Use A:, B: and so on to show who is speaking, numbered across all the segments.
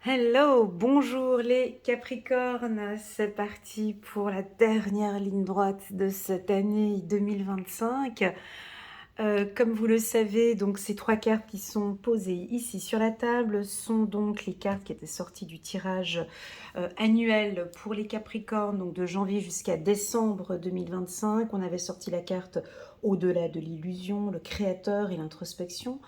A: Hello, bonjour les Capricornes, c'est parti pour la dernière ligne droite de cette année 2025. Comme vous le savez, donc ces trois cartes qui sont posées ici sur la table sont donc les cartes qui étaient sorties du tirage annuel pour les Capricornes, donc de janvier jusqu'à décembre 2025. On avait sorti la carte au-delà de l'illusion, le créateur et l'introspection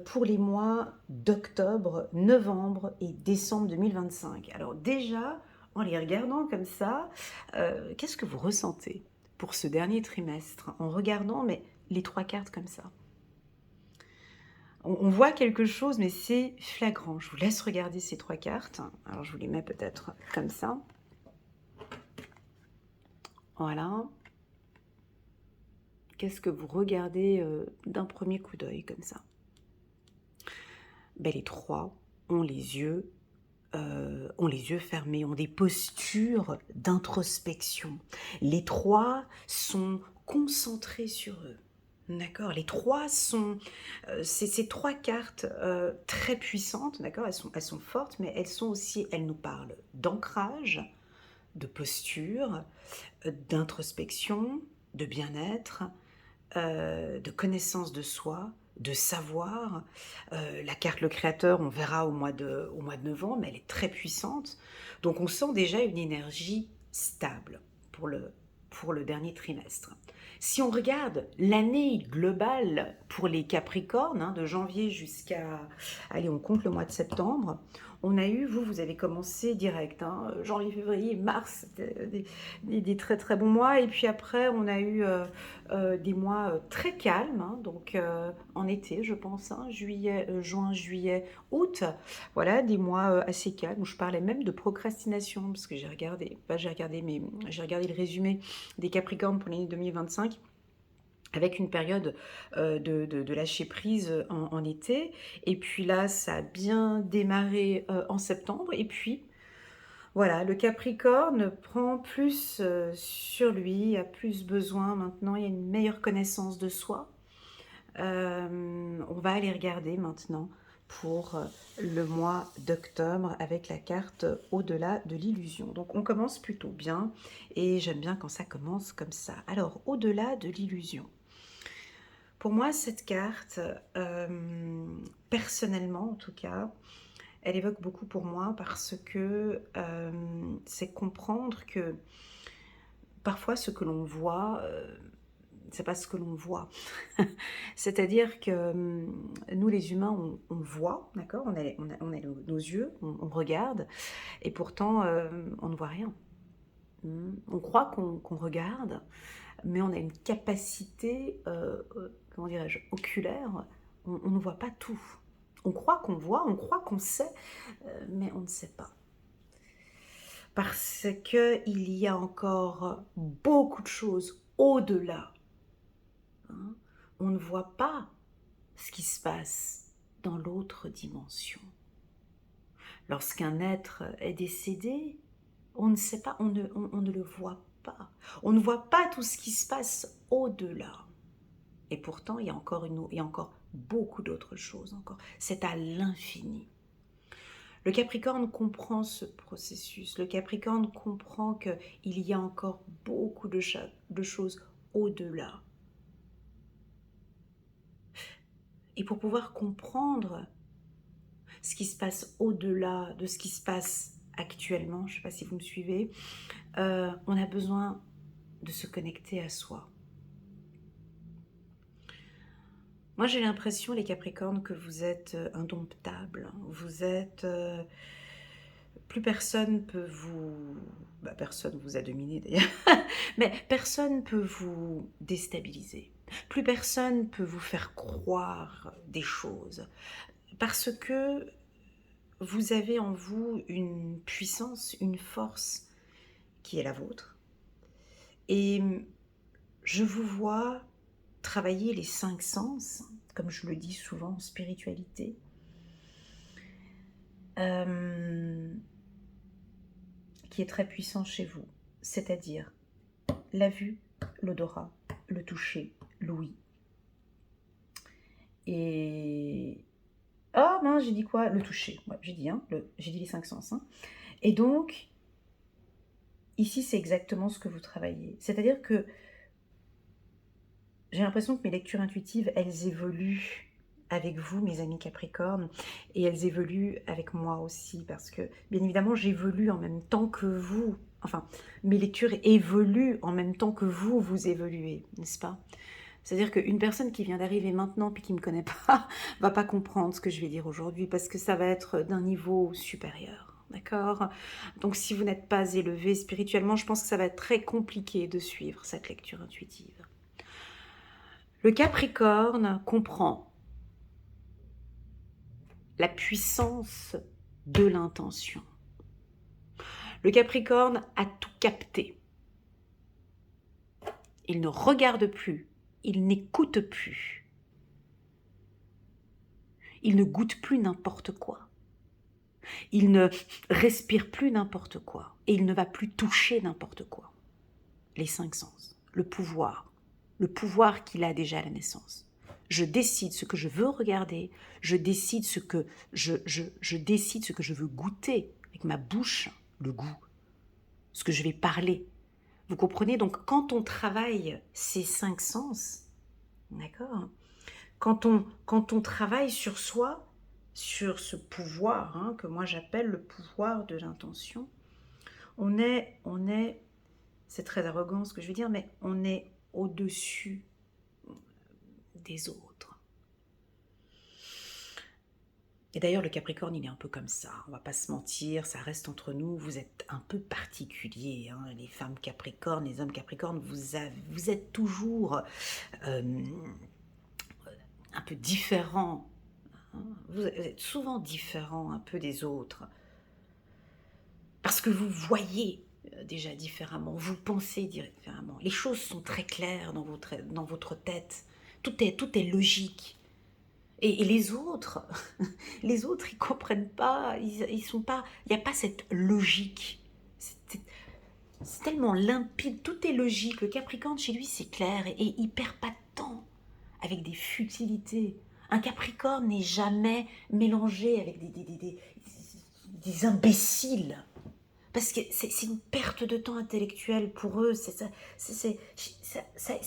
A: pour les mois d'octobre, novembre et décembre 2025. Alors déjà, en les regardant comme ça, qu'est-ce que vous ressentez pour ce dernier trimestre en regardant les trois cartes comme ça? On voit quelque chose, mais c'est flagrant. Je vous laisse regarder ces trois cartes. Alors je vous les mets peut-être comme ça. Voilà. Qu'est-ce que vous regardez d'un premier coup d'œil comme ça? Ben, les trois ont les yeux fermés, ont des postures d'introspection. Les trois sont concentrés sur eux. D'accord. Les trois sont ces trois cartes très puissantes. D'accord. Elles sont fortes, mais elles nous parlent d'ancrage, de posture, d'introspection, de bien-être, de connaissance de soi, de savoir. La carte Le Créateur, on verra au mois de novembre, mais elle est très puissante. Donc on sent déjà une énergie stable pour le dernier trimestre. Si on regarde l'année globale pour les Capricornes, de janvier jusqu'à, allez, on compte le mois de septembre, on a eu, vous avez commencé direct, janvier, février, mars, des très très bons mois, et puis après on a eu des mois très calmes, donc en été je pense, juin, juillet, août, voilà, des mois assez calmes où je parlais même de procrastination, parce que j'ai regardé, j'ai regardé le résumé des Capricornes pour l'année 2025 avec une période de lâcher prise en été, et puis là ça a bien démarré en septembre, et puis voilà, le Capricorne prend plus sur lui, a plus besoin maintenant, il y a une meilleure connaissance de soi. On va aller regarder maintenant pour le mois d'octobre avec la carte au-delà de l'illusion. Donc on commence plutôt bien et j'aime bien quand ça commence comme ça. Alors au-delà de l'illusion. Pour moi, cette carte, personnellement en tout cas, elle évoque beaucoup pour moi parce que c'est comprendre que parfois ce que l'on voit, c'est pas ce que l'on voit. C'est-à-dire que nous les humains, on voit, d'accord, on a nos yeux, on regarde, et pourtant on ne voit rien. On croit qu'on regarde, mais on a une capacité, comment dirais-je, oculaire, on ne voit pas tout. On croit qu'on voit, on croit qu'on sait, mais on ne sait pas. Parce qu'il y a encore beaucoup de choses au-delà. On ne voit pas ce qui se passe dans l'autre dimension. Lorsqu'un être est décédé, on ne sait pas, on ne le voit pas. On ne voit pas tout ce qui se passe au-delà. Et pourtant, il y a encore beaucoup d'autres choses encore. C'est à l'infini. Le Capricorne comprend ce processus. Le Capricorne comprend qu'il y a encore beaucoup de choses au-delà. Et pour pouvoir comprendre ce qui se passe au-delà de ce qui se passe actuellement, je ne sais pas si vous me suivez, on a besoin de se connecter à soi. Moi, j'ai l'impression, les Capricornes, que vous êtes indomptables. Vous êtes... plus personne peut vous... personne vous a dominé d'ailleurs. Mais personne peut vous déstabiliser. Plus personne peut vous faire croire des choses. Parce que vous avez en vous une puissance, une force qui est la vôtre. Et je vous vois travailler les 5 sens, comme je le dis souvent en spiritualité, qui est très puissant chez vous. C'est-à-dire la vue, l'odorat, le toucher, l'ouïe. Et Ah mince, j'ai dit quoi? Le toucher. Ouais, j'ai dit, hein, j'ai dit les 5 sens. Hein. Et donc, ici, c'est exactement ce que vous travaillez. C'est-à-dire que j'ai l'impression que mes lectures intuitives, elles évoluent avec vous, mes amis Capricorne, et elles évoluent avec moi aussi, parce que, bien évidemment, j'évolue en même temps que vous. Enfin, mes lectures évoluent en même temps que vous, vous évoluez, n'est-ce pas? C'est-à-dire qu'une personne qui vient d'arriver maintenant puis qui ne me connaît pas va pas comprendre ce que je vais dire aujourd'hui parce que ça va être d'un niveau supérieur. D'accord? Donc si vous n'êtes pas élevé spirituellement, je pense que ça va être très compliqué de suivre cette lecture intuitive. Le Capricorne comprend la puissance de l'intention. Le Capricorne a tout capté. Il ne regarde plus, il n'écoute plus. Il ne goûte plus n'importe quoi. Il ne respire plus n'importe quoi et il ne va plus toucher n'importe quoi. Les 5 sens, le pouvoir qu'il a déjà à la naissance. Je décide ce que je veux regarder, je décide ce que je décide ce que je veux goûter avec ma bouche, le goût, ce que je vais parler. Vous comprenez? Donc quand on travaille ces 5 sens, d'accord? Quand on travaille sur soi, sur ce pouvoir, hein, que moi j'appelle le pouvoir de l'intention, on est, c'est très arrogant ce que je veux dire, mais on est au-dessus des autres. Et d'ailleurs, le Capricorne, il est un peu comme ça, on va pas se mentir, ça reste entre nous, vous êtes un peu particuliers, hein, les femmes Capricornes, les hommes Capricornes, vous êtes toujours un peu différents, hein, vous êtes souvent différents un peu des autres. Parce que vous voyez déjà différemment, vous pensez différemment. Les choses sont très claires dans votre tête. Tout est logique. Et les autres, les autres, ils comprennent pas, ils sont pas, il n'y a pas cette logique. C'est tellement limpide, tout est logique. Le Capricorne, chez lui, c'est clair et il perd pas de temps avec des futilités. Un Capricorne n'est jamais mélangé avec des imbéciles. Parce que c'est une perte de temps intellectuel pour eux, ça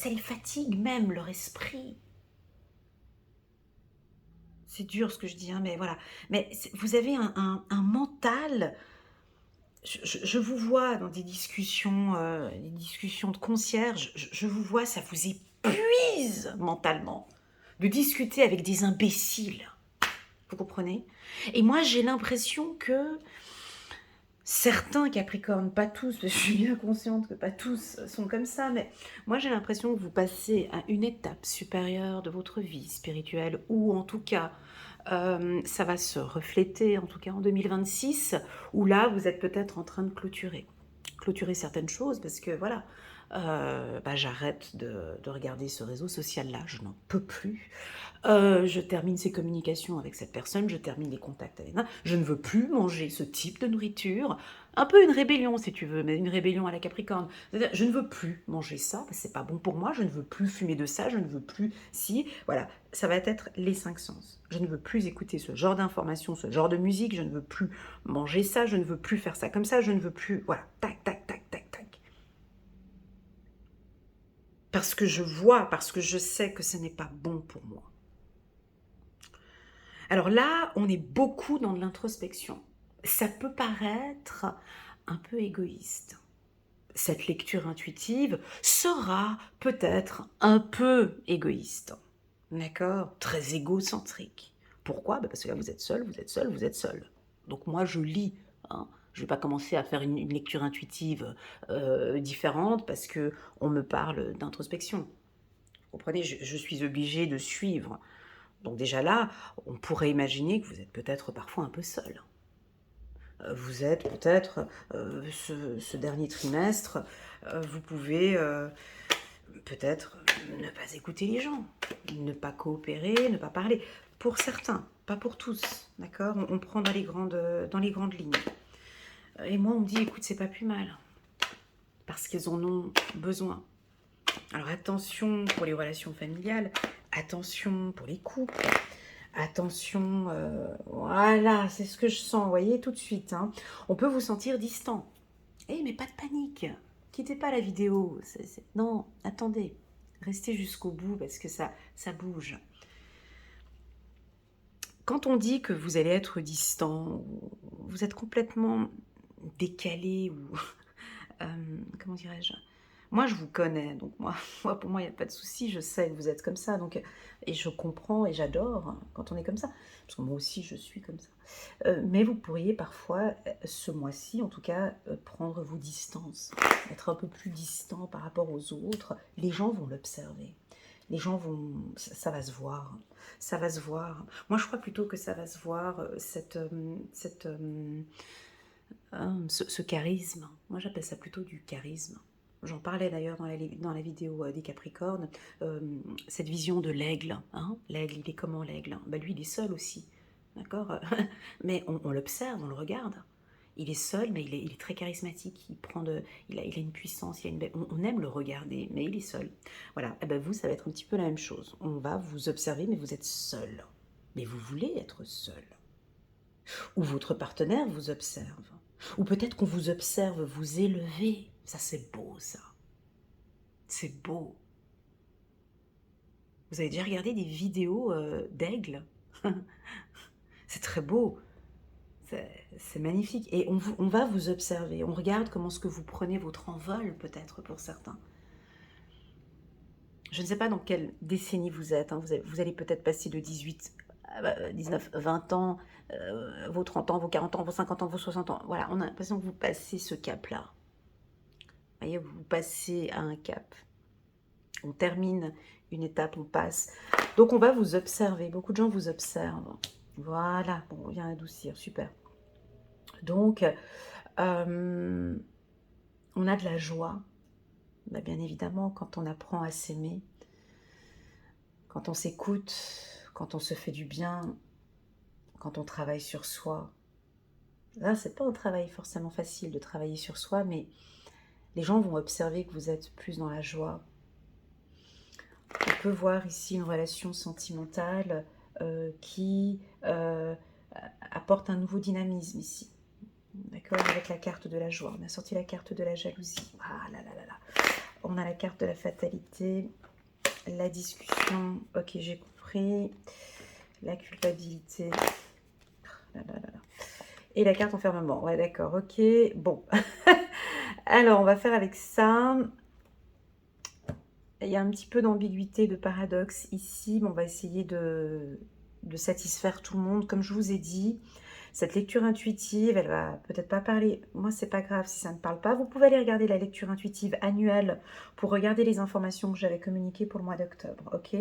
A: les fatigue même, leur esprit. C'est dur ce que je dis, hein, mais voilà. Mais vous avez un mental, je vous vois dans des discussions de concierge, je vous vois, ça vous épuise mentalement de discuter avec des imbéciles. Vous comprenez? Et moi, j'ai l'impression que certains Capricornes, pas tous, parce que je suis bien consciente que pas tous sont comme ça, mais moi j'ai l'impression que vous passez à une étape supérieure de votre vie spirituelle, ou en tout cas, ça va se refléter, en tout cas en 2026, où là vous êtes peut-être en train de clôturer certaines choses, parce que voilà, j'arrête de regarder ce réseau social-là, je n'en peux plus. Je termine ces communications avec cette personne, je termine les contacts avec elle. Je ne veux plus manger ce type de nourriture. Un peu une rébellion, si tu veux, mais une rébellion à la Capricorne. C'est-à-dire, je ne veux plus manger ça, parce que c'est pas bon pour moi, je ne veux plus fumer de ça, je ne veux plus si. Voilà, ça va être les 5 sens. Je ne veux plus écouter ce genre d'informations, ce genre de musique, je ne veux plus manger ça, je ne veux plus faire ça comme ça, je ne veux plus. Voilà, tac, tac, tac, tac, tac. Parce que je vois, parce que je sais que ce n'est pas bon pour moi. Alors là, on est beaucoup dans de l'introspection. Ça peut paraître un peu égoïste. Cette lecture intuitive sera peut-être un peu égoïste. D'accord? Très égocentrique. Pourquoi? Parce que là, vous êtes seul, vous êtes seul, vous êtes seul. Donc moi, je lis. Hein. Je ne vais pas commencer à faire une lecture intuitive différente parce qu'on me parle d'introspection. Vous comprenez? Je suis obligée de suivre. Donc déjà là, on pourrait imaginer que vous êtes peut-être parfois un peu seul. Vous êtes peut-être, ce dernier trimestre, vous pouvez peut-être ne pas écouter les gens, ne pas coopérer, ne pas parler. Pour certains, pas pour tous, d'accord? On prend dans les grandes lignes. Et moi, on me dit, écoute, c'est pas plus mal, parce qu'ils en ont besoin. Alors attention pour les relations familiales, attention pour les couples, Attention, voilà, c'est ce que je sens, vous voyez, tout de suite, hein. On peut vous sentir distant. Eh, mais pas de panique. Quittez pas la vidéo. Non, attendez. Restez jusqu'au bout parce que ça bouge. Quand on dit que vous allez être distant, vous êtes complètement décalé ou comment dirais-je? Moi, je vous connais, donc pour moi, il n'y a pas de souci, je sais que vous êtes comme ça, donc et je comprends et j'adore quand on est comme ça, parce que moi aussi, je suis comme ça. Mais vous pourriez parfois, ce mois-ci, en tout cas, prendre vos distances, être un peu plus distant par rapport aux autres. Les gens vont l'observer. Les gens vont... ça va se voir. Ça va se voir. Moi, je crois plutôt que ça va se voir, ce charisme. Moi, j'appelle ça plutôt du charisme. J'en parlais d'ailleurs dans la vidéo des Capricornes, cette vision de l'aigle. Hein, l'aigle, il est comment l'aigle? Bah, lui, il est seul aussi, d'accord. Mais on l'observe, on le regarde. Il est seul, mais il est très charismatique. Il a une puissance, on aime le regarder, mais il est seul. Voilà, et ben vous, ça va être un petit peu la même chose. On va vous observer, mais vous êtes seul. Mais vous voulez être seul. Ou votre partenaire vous observe. Ou peut-être qu'on vous observe vous élever. Ça, c'est beau, ça. C'est beau. Vous avez déjà regardé des vidéos d'aigles? C'est très beau. C'est magnifique. Et on va vous observer. On regarde comment est-ce que vous prenez votre envol, peut-être, pour certains. Je ne sais pas dans quelle décennie vous êtes. Hein. Vous allez peut-être passer de 18, 19, 20 ans, vos 30 ans, vos 40 ans, vos 50 ans, vos 60 ans. Voilà, on a l'impression que vous passez ce cap-là. Vous voyez, vous passez à un cap. On termine une étape, on passe. Donc, on va vous observer. Beaucoup de gens vous observent. Voilà, bon, on vient adoucir, super. Donc, on a de la joie. Bah, bien évidemment, quand on apprend à s'aimer, quand on s'écoute, quand on se fait du bien, quand on travaille sur soi. Là, c'est pas un travail forcément facile de travailler sur soi, mais les gens vont observer que vous êtes plus dans la joie. On peut voir ici une relation sentimentale qui apporte un nouveau dynamisme ici. D'accord, avec la carte de la joie. On a sorti la carte de la jalousie. Ah là là là là. On a la carte de la fatalité, la discussion. Ok, j'ai compris. La culpabilité. Là là là là. Et la carte enfermement. Ouais, d'accord, ok. Bon. Alors, on va faire avec ça. Il y a un petit peu d'ambiguïté, de paradoxe ici. Mais on va essayer de satisfaire tout le monde. Comme je vous ai dit, cette lecture intuitive, elle va peut-être pas parler. Moi, c'est pas grave si ça ne parle pas. Vous pouvez aller regarder la lecture intuitive annuelle pour regarder les informations que j'avais communiquées pour le mois d'octobre. Ok,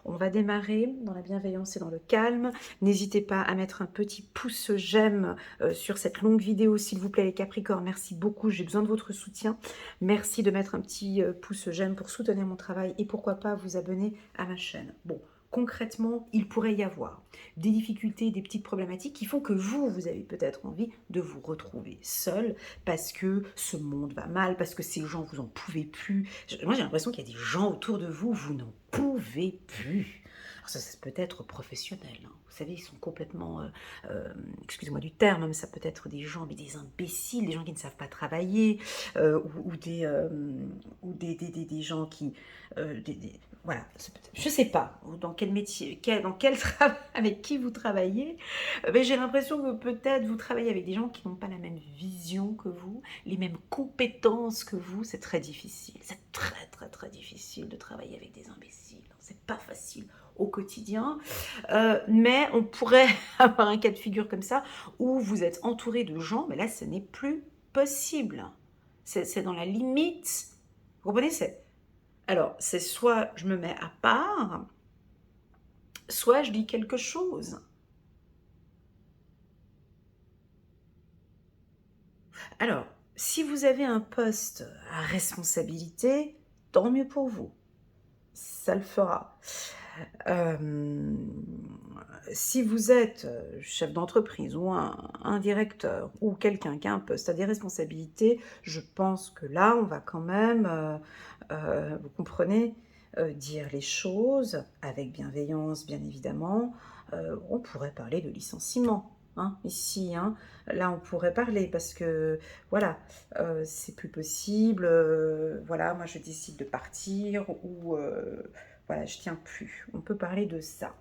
A: on va démarrer dans la bienveillance et dans le calme. N'hésitez pas à mettre un petit pouce j'aime sur cette longue vidéo, s'il vous plaît, les Capricornes. Merci beaucoup. J'ai besoin de votre soutien. Merci de mettre un petit pouce j'aime pour soutenir mon travail et pourquoi pas vous abonner à ma chaîne. Bon. Concrètement, il pourrait y avoir des difficultés, des petites problématiques qui font que vous avez peut-être envie de vous retrouver seul parce que ce monde va mal, parce que ces gens, vous en pouvez plus. Moi, j'ai l'impression qu'il y a des gens autour de vous, vous n'en pouvez plus. Alors ça peut être professionnel, hein. Vous savez, ils sont complètement, excusez-moi du terme, mais ça peut être des gens, mais des imbéciles, des gens qui ne savent pas travailler, ou des gens qui... voilà, je sais pas dans quel métier, dans quel travail, avec qui vous travaillez, mais j'ai l'impression que peut-être vous travaillez avec des gens qui n'ont pas la même vision que vous, les mêmes compétences que vous. C'est très difficile, c'est très très très difficile de travailler avec des imbéciles. C'est pas facile au quotidien, mais on pourrait avoir un cas de figure comme ça où vous êtes entouré de gens, mais là ce n'est plus possible. C'est dans la limite. Vous comprenez? Alors, c'est soit je me mets à part, soit je dis quelque chose. Alors, si vous avez un poste à responsabilité, tant mieux pour vous. Ça le fera. Si vous êtes chef d'entreprise ou un directeur ou quelqu'un qui a un poste à des responsabilités, je pense que là, on va quand même, vous comprenez, dire les choses avec bienveillance, bien évidemment, On pourrait parler de licenciement, hein, ici, hein. Là, on pourrait parler parce que, voilà, c'est plus possible, voilà, moi je décide de partir ou, voilà, je tiens plus. On peut parler de ça.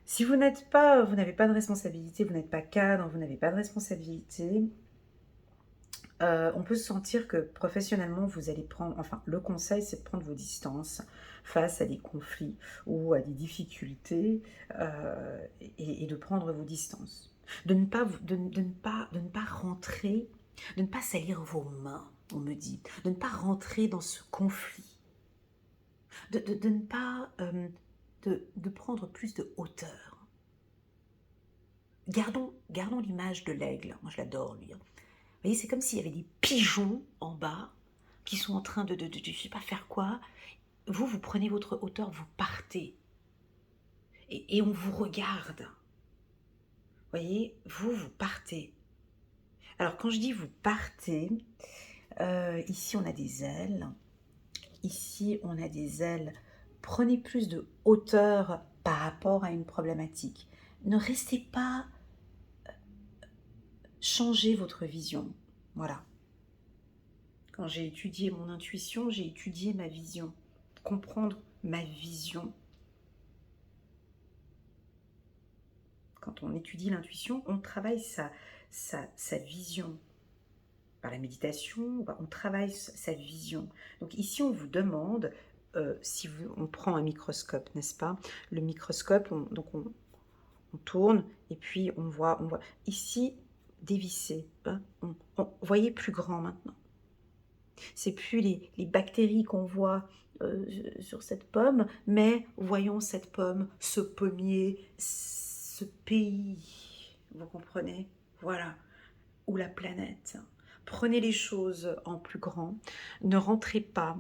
A: Si vous n'avez pas de responsabilité, vous n'êtes pas cadre, vous n'avez pas de responsabilité, on peut sentir que professionnellement, vous allez prendre, enfin, le conseil, c'est de prendre vos distances face à des conflits ou à des difficultés et de prendre vos distances. De ne pas rentrer, de ne pas salir vos mains, on me dit, de ne pas rentrer dans ce conflit, de ne pas, de prendre plus de hauteur. Gardons l'image de l'aigle, moi je l'adore lui, hein. Vous voyez, c'est comme s'il y avait des pigeons en bas qui sont en train de je ne sais pas faire quoi. Vous prenez votre hauteur, vous partez. Et on vous regarde. Vous voyez, vous partez. Alors, quand je dis vous partez, ici, on a des ailes. Ici, on a des ailes. Prenez plus de hauteur par rapport à une problématique. Ne restez pas... Changez votre vision. Voilà. Quand j'ai étudié mon intuition, j'ai étudié ma vision. Comprendre ma vision. Quand on étudie l'intuition, on travaille sa vision. Par la méditation, on travaille sa vision. Donc ici, on vous demande, on prend un microscope, n'est-ce pas? Le microscope, on tourne et puis on voit ici, dévisser. Hein, voyez plus grand maintenant. C'est plus les bactéries qu'on voit sur cette pomme, mais voyons cette pomme, ce pommier, ce pays, vous comprenez? Voilà, ou la planète. Prenez les choses en plus grand, ne rentrez pas,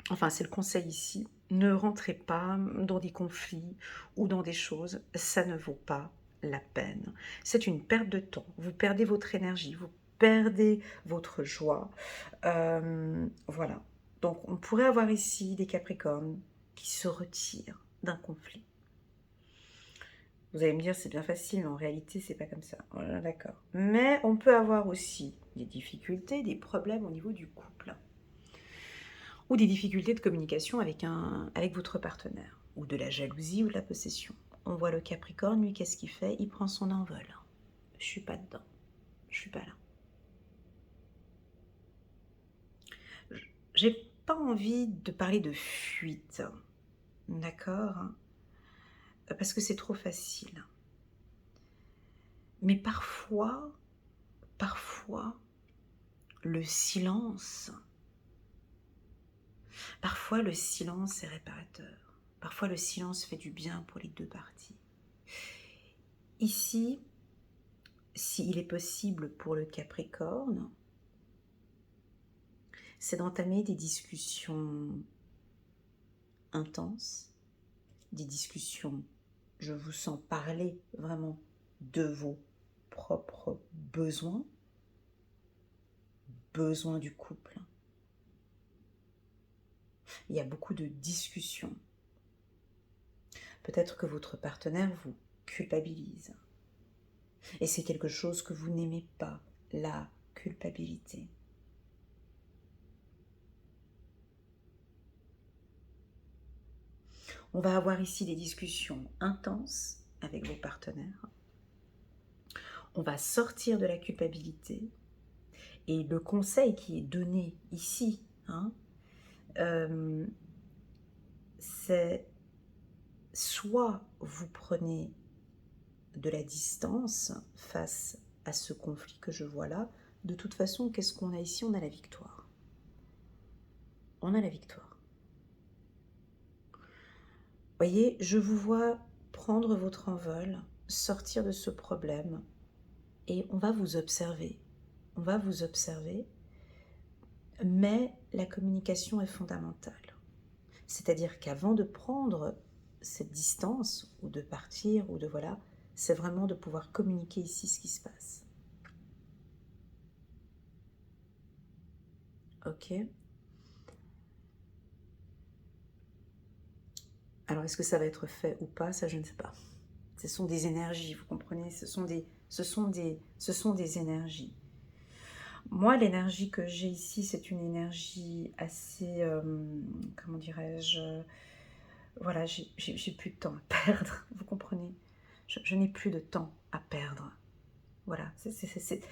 A: enfin c'est le conseil ici, ne rentrez pas dans des conflits ou dans des choses, ça ne vaut pas la peine. C'est une perte de temps, vous perdez votre énergie, vous perdez votre joie. Voilà. Donc on pourrait avoir ici des Capricornes qui se retirent d'un conflit. Vous allez me dire c'est bien facile, mais en réalité c'est pas comme ça. Voilà, d'accord. Mais on peut avoir aussi des difficultés, des problèmes au niveau du couple. Ou des difficultés de communication avec votre partenaire. Ou de la jalousie ou de la possession. On voit le Capricorne, lui qu'est-ce qu'il fait? Il prend son envol. Je suis pas dedans. Je suis pas là. J'ai pas envie de parler de fuite, d'accord? Parce que c'est trop facile. Mais parfois, le silence, est réparateur. Parfois, le silence fait du bien pour les deux parties. Ici, s'il est possible pour le Capricorne, c'est d'entamer des discussions intenses, des discussions, je vous sens parler vraiment de vos propres besoins du couple. Il y a beaucoup de discussions. Peut-être que votre partenaire vous culpabilise. Et c'est quelque chose que vous n'aimez pas, la culpabilité. On va avoir ici des discussions intenses avec vos partenaires. On va sortir de la culpabilité. Et le conseil qui est donné ici, hein, c'est soit vous prenez de la distance face à ce conflit que je vois là. De toute façon, qu'est-ce qu'on a ici? On a la victoire. On a la victoire. Voyez, je vous vois prendre votre envol, sortir de ce problème et on va vous observer. On va vous observer, mais la communication est fondamentale. C'est-à-dire qu'avant de prendre cette distance ou de partir ou de voilà, c'est vraiment de pouvoir communiquer ici ce qui se passe. Ok. Alors, est-ce que ça va être fait ou pas? Ça, je ne sais pas. Ce sont des énergies, vous comprenez? Ce sont des énergies. Moi, l'énergie que j'ai ici, c'est une énergie assez, comment dirais-je, voilà, j'ai plus de temps à perdre, vous comprenez? Je n'ai plus de temps à perdre. Voilà,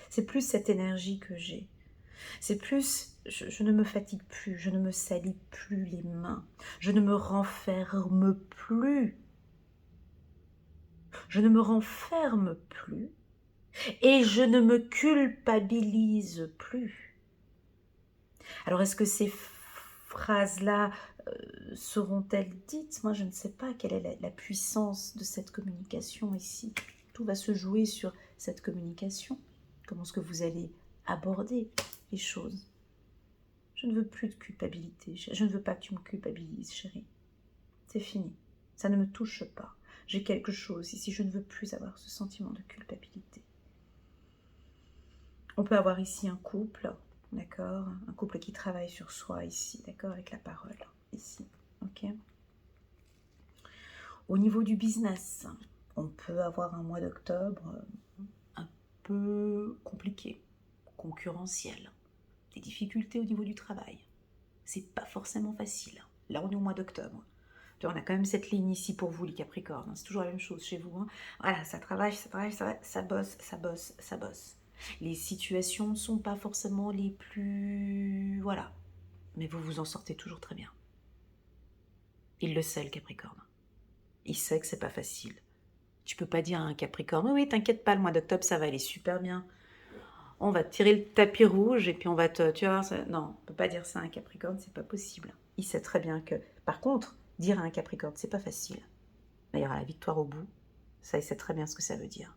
A: c'est plus cette énergie que j'ai. C'est plus, je ne me fatigue plus, je ne me salis plus les mains, je ne me renferme plus, je ne me renferme plus et je ne me culpabilise plus. Alors, est-ce que ces phrases-là seront-elles dites? Moi, je ne sais pas quelle est la puissance de cette communication ici. Tout va se jouer sur cette communication. Comment est-ce que vous allez aborder les choses? Je ne veux plus de culpabilité. Je ne veux pas que tu me culpabilises, chérie. C'est fini. Ça ne me touche pas. J'ai quelque chose ici. Je ne veux plus avoir ce sentiment de culpabilité. On peut avoir ici un couple, d'accord? Un couple qui travaille sur soi ici, d'accord? Avec la parole, ici, ok? Au niveau du business, on peut avoir un mois d'octobre un peu compliqué, concurrentiel, des difficultés au niveau du travail. C'est pas forcément facile. Là, on est au mois d'octobre. On a quand même cette ligne ici pour vous, les Capricornes. C'est toujours la même chose chez vous. Voilà, ça travaille, ça bosse, ça bosse, ça bosse. Les situations ne sont pas forcément les plus... Voilà. Mais vous vous en sortez toujours très bien. Il le sait, le Capricorne. Il sait que c'est pas facile. Tu peux pas dire à un Capricorne, oui, t'inquiète pas, le mois d'octobre, ça va aller super bien. On va te tirer le tapis rouge et puis on va te... Tu vois, non, on peut pas dire ça à un Capricorne, c'est pas possible. Il sait très bien que... Par contre, dire à un Capricorne, c'est pas facile. Mais il y aura la victoire au bout. Ça, il sait très bien ce que ça veut dire.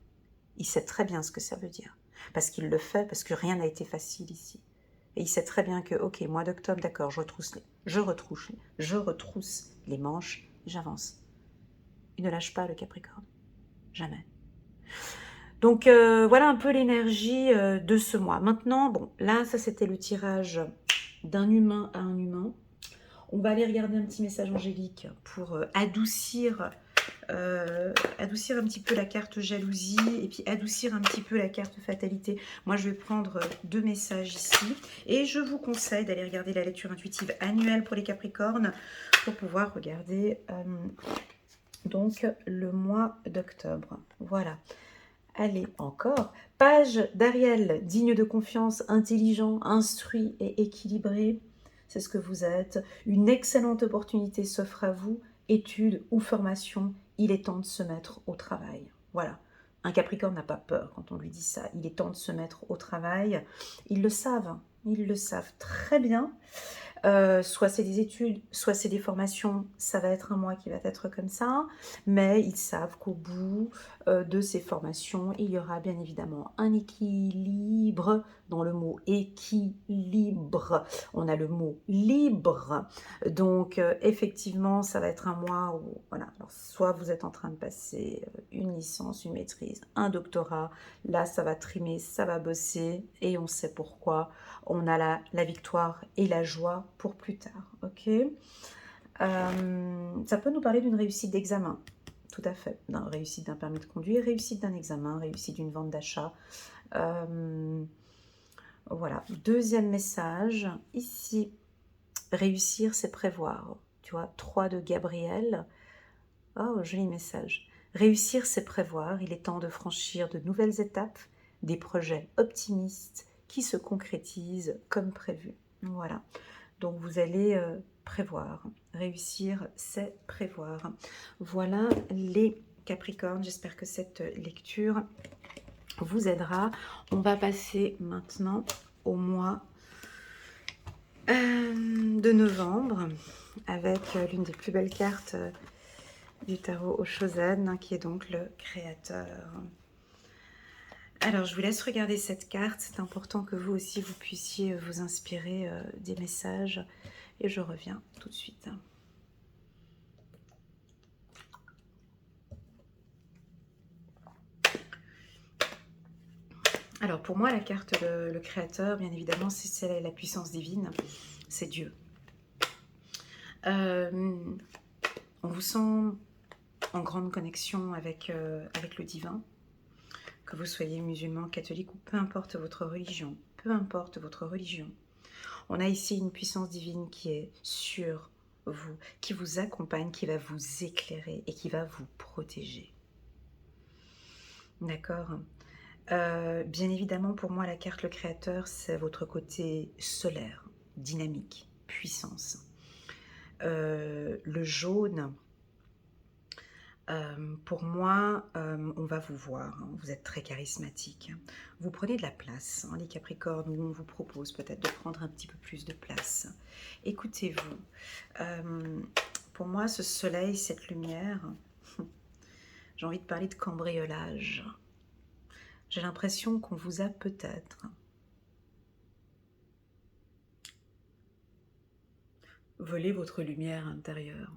A: Il sait très bien ce que ça veut dire. Parce qu'il le fait, parce que rien n'a été facile ici. Et il sait très bien que, ok, mois d'octobre, d'accord, je retrousse les manches, j'avance. Il ne lâche pas le Capricorne. Jamais. Donc, voilà un peu l'énergie de ce mois. Maintenant, bon, là, ça, c'était le tirage d'un humain à un humain. On va aller regarder un petit message angélique pour adoucir un petit peu la carte jalousie et puis adoucir un petit peu la carte fatalité. Moi, je vais prendre 2 messages ici et je vous conseille d'aller regarder la lecture intuitive annuelle pour les Capricornes pour pouvoir regarder donc le mois d'octobre. Voilà. Allez, encore. Page d'Ariel, digne de confiance, intelligent, instruit et équilibré. C'est ce que vous êtes. Une excellente opportunité s'offre à vous. Études ou formation, il est temps de se mettre au travail. Voilà. Un Capricorne n'a pas peur quand on lui dit ça. Il est temps de se mettre au travail. Ils le savent très bien. Soit c'est des études, soit c'est des formations, ça va être un mois qui va être comme ça, mais ils savent qu'au bout de ces formations, il y aura bien évidemment un équilibre. Dans le mot équilibre, on a le mot libre. Donc effectivement, ça va être un mois où, voilà, alors, soit vous êtes en train de passer une licence, une maîtrise, un doctorat, là ça va trimer, ça va bosser, et on sait pourquoi. On a la victoire et la joie pour plus tard, ok? Ça peut nous parler d'une réussite d'examen, tout à fait. Réussite d'un permis de conduire, réussite d'un examen, réussite d'une vente d'achat. Voilà, deuxième message, ici, réussir c'est prévoir. Tu vois, 3 de Gabriel. Oh, joli message. Réussir c'est prévoir, il est temps de franchir de nouvelles étapes, des projets optimistes qui se concrétisent comme prévu. Voilà, donc vous allez prévoir. Réussir, c'est prévoir. Voilà les Capricornes, j'espère que cette lecture vous aidera. On va passer maintenant au mois de novembre avec l'une des plus belles cartes du tarot Oshozen, qui est donc le créateur. Alors, je vous laisse regarder cette carte. C'est important que vous aussi, vous puissiez vous inspirer des messages. Et je reviens tout de suite. Alors, pour moi, la carte le créateur, bien évidemment, c'est la puissance divine. C'est Dieu. On vous sent en grande connexion avec, avec le divin, que vous soyez musulman, catholique ou peu importe votre religion. Peu importe votre religion. On a ici une puissance divine qui est sur vous, qui vous accompagne, qui va vous éclairer et qui va vous protéger. D'accord. Bien évidemment, pour moi, la carte Le Créateur, c'est votre côté solaire, dynamique, puissance. Le jaune, pour moi, on va vous voir, hein, vous êtes très charismatique. Vous prenez de la place, hein, les Capricornes, où on vous propose peut-être de prendre un petit peu plus de place. Écoutez-vous, pour moi, ce soleil, cette lumière, j'ai envie de parler de cambriolage. J'ai l'impression qu'on vous a peut-être volé votre lumière intérieure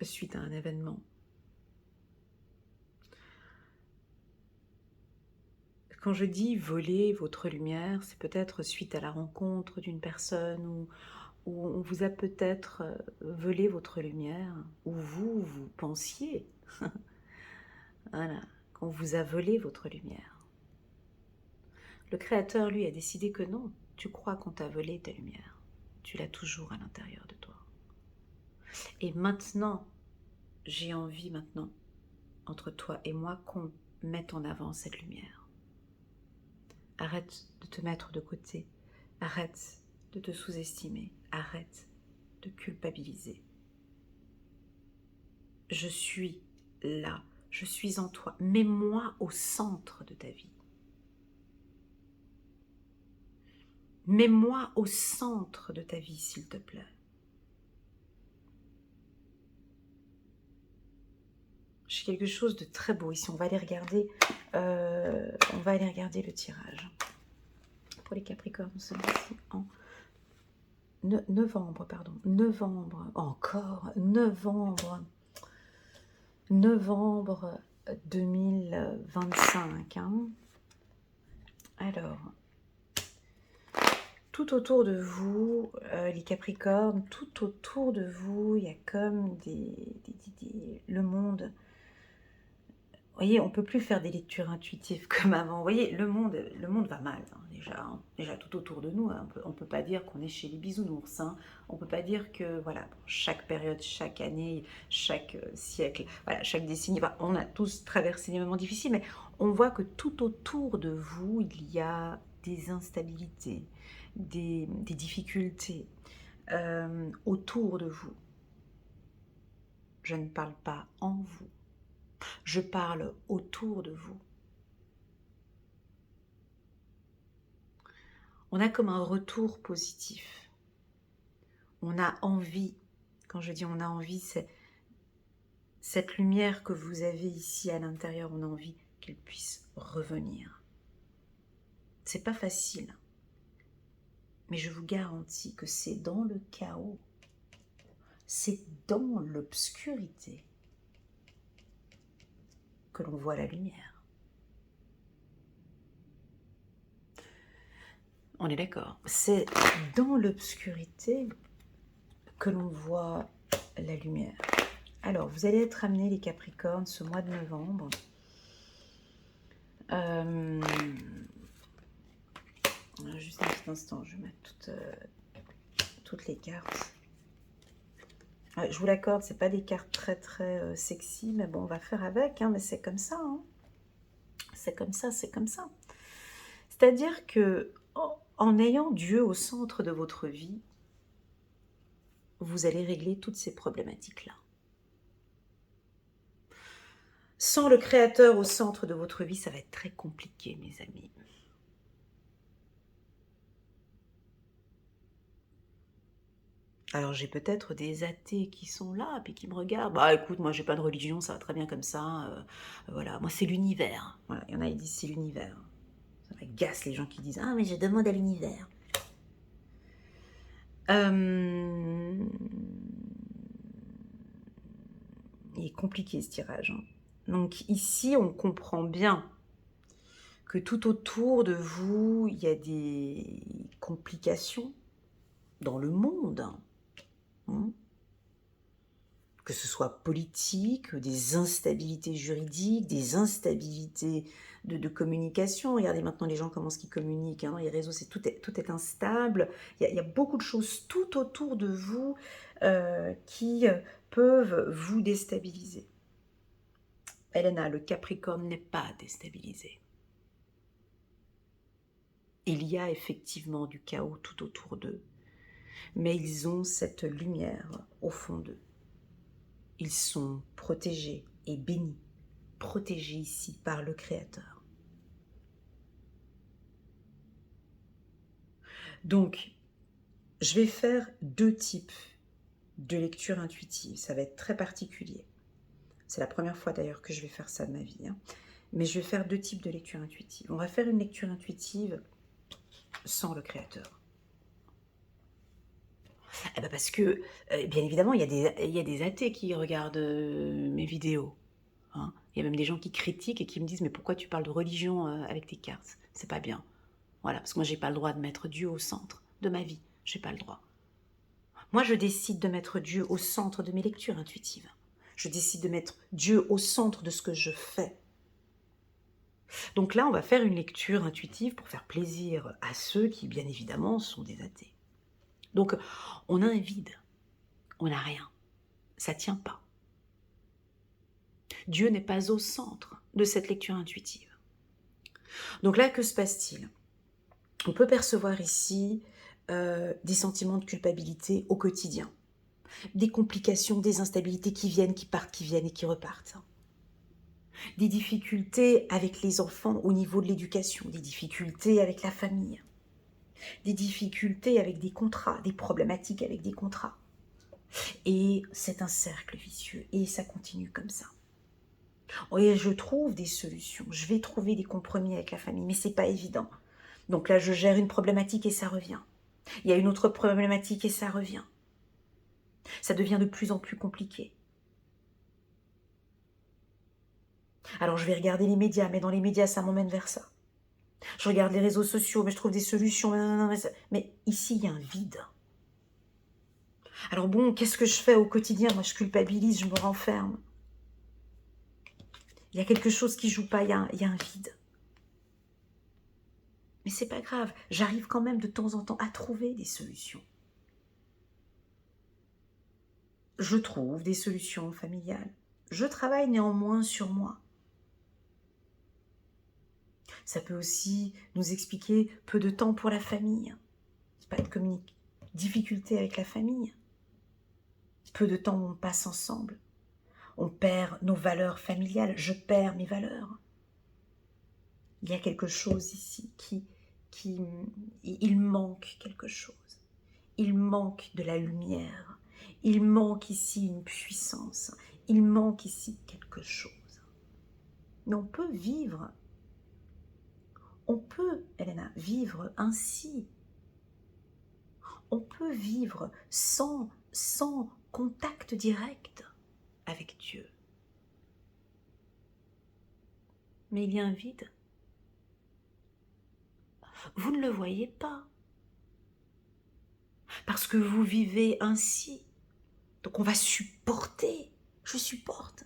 A: suite à un événement. Quand je dis voler votre lumière, c'est peut-être suite à la rencontre d'une personne où on vous a peut-être volé votre lumière, ou vous pensiez, voilà, qu'on vous a volé votre lumière. Le Créateur, lui, a décidé que non, tu crois qu'on t'a volé ta lumière. Tu l'as toujours à l'intérieur de toi. Et maintenant, j'ai envie maintenant, entre toi et moi, qu'on mette en avant cette lumière. Arrête de te mettre de côté. Arrête de te sous-estimer. Arrête de culpabiliser. Je suis là. Je suis en toi. Mets-moi au centre de ta vie. Mets-moi au centre de ta vie, s'il te plaît. J'ai quelque chose de très beau ici. On va aller regarder, le tirage. Pour les Capricornes, nous sommes ici en novembre, pardon. Novembre, encore. Novembre 2025. Hein. Alors, tout autour de vous, les Capricornes, tout autour de vous, il y a comme le monde. Vous voyez, on ne peut plus faire des lectures intuitives comme avant. Vous voyez, le monde va mal, hein, déjà tout autour de nous. Hein. On ne peut pas dire qu'on est chez les bisounours. Hein. On ne peut pas dire que, voilà, chaque période, chaque année, chaque siècle, voilà, chaque décennie, on a tous traversé des moments difficiles, mais on voit que tout autour de vous, il y a des instabilités, des difficultés autour de vous. Je ne parle pas en vous. Je parle autour de vous. On a comme un retour positif. On a envie, quand je dis on a envie, c'est cette lumière que vous avez ici à l'intérieur, on a envie qu'elle puisse revenir. C'est pas facile, mais je vous garantis que c'est dans le chaos, c'est dans l'obscurité que l'on voit la lumière. On est d'accord. C'est dans l'obscurité que l'on voit la lumière. Alors, vous allez être amenés, les Capricornes, ce mois de novembre. Juste un petit instant, je vais mettre toutes les cartes. Je vous l'accorde, c'est pas des cartes très sexy, mais bon, on va faire avec, hein, mais c'est comme ça. Hein. C'est comme ça, c'est comme ça. C'est-à-dire que en ayant Dieu au centre de votre vie, vous allez régler toutes ces problématiques-là. Sans le Créateur au centre de votre vie, ça va être très compliqué, mes amis. Alors j'ai peut-être des athées qui sont là, puis qui me regardent. Bah écoute, moi j'ai pas de religion, ça va très bien comme ça. Voilà, moi c'est l'univers. Voilà, il y en a qui disent c'est l'univers. Ça agace les gens qui disent ah mais je demande à l'univers. Il est compliqué ce tirage. Hein. Donc ici on comprend bien que tout autour de vous il y a des complications dans le monde. Hein. que ce soit politique, des instabilités juridiques, des instabilités de communication. Regardez maintenant les gens, comment ils communiquent, hein, les réseaux, tout est instable. Il y a beaucoup de choses tout autour de vous qui peuvent vous déstabiliser. Elena, le Capricorne n'est pas déstabilisé. Il y a effectivement du chaos tout autour d'eux, mais ils ont cette lumière au fond d'eux. Ils sont protégés et bénis, protégés ici par le Créateur. Donc, je vais faire 2 types de lecture intuitive. Ça va être très particulier. C'est la première fois d'ailleurs que je vais faire ça de ma vie. Hein. Mais je vais faire 2 types de lecture intuitive. On va faire une lecture intuitive sans le Créateur. Eh ben parce que, bien évidemment, il y a des athées qui regardent mes vidéos. Hein. Il y a même des gens qui critiquent et qui me disent « Mais pourquoi tu parles de religion avec tes cartes? C'est pas bien. » Voilà, parce que moi, j'ai pas le droit de mettre Dieu au centre de ma vie. J'ai pas le droit. Moi, je décide de mettre Dieu au centre de mes lectures intuitives. Je décide de mettre Dieu au centre de ce que je fais. Donc là, on va faire une lecture intuitive pour faire plaisir à ceux qui, bien évidemment, sont des athées. Donc, on a un vide. On n'a rien. Ça ne tient pas. Dieu n'est pas au centre de cette lecture intuitive. Donc là, que se passe-t-il? On peut percevoir ici des sentiments de culpabilité au quotidien, des complications, des instabilités qui viennent, qui partent, qui viennent et qui repartent. Des difficultés avec les enfants au niveau de l'éducation, des difficultés avec la famille, des difficultés avec des contrats, des problématiques avec des contrats. Et c'est un cercle vicieux et ça continue comme ça. Et je trouve des solutions, je vais trouver des compromis avec la famille, mais c'est pas évident. Donc là, je gère une problématique et ça revient. Il y a une autre problématique et ça revient. Ça devient de plus en plus compliqué. Alors je vais regarder les médias, mais dans les médias, ça m'emmène vers ça. Je regarde les réseaux sociaux, mais je trouve des solutions. Mais ici, il y a un vide. Alors bon, qu'est-ce que je fais au quotidien? Moi, je culpabilise, je me renferme. Il y a quelque chose qui ne joue pas, il y a un vide. Mais c'est pas grave, j'arrive quand même de temps en temps à trouver des solutions. Je trouve des solutions familiales. Je travaille néanmoins sur moi. Ça peut aussi nous expliquer peu de temps pour la famille. Pas de difficulté avec la famille. Peu de temps où on passe ensemble. On perd nos valeurs familiales. Je perds mes valeurs. Il y a quelque chose ici il manque quelque chose. Il manque de la lumière. Il manque ici une puissance. Il manque ici quelque chose. Mais on peut vivre. On peut, Elena, vivre ainsi. On peut vivre sans contact direct avec Dieu. Mais il y a un vide. Vous ne le voyez pas. Parce que vous vivez ainsi. Donc on va supporter. Je supporte.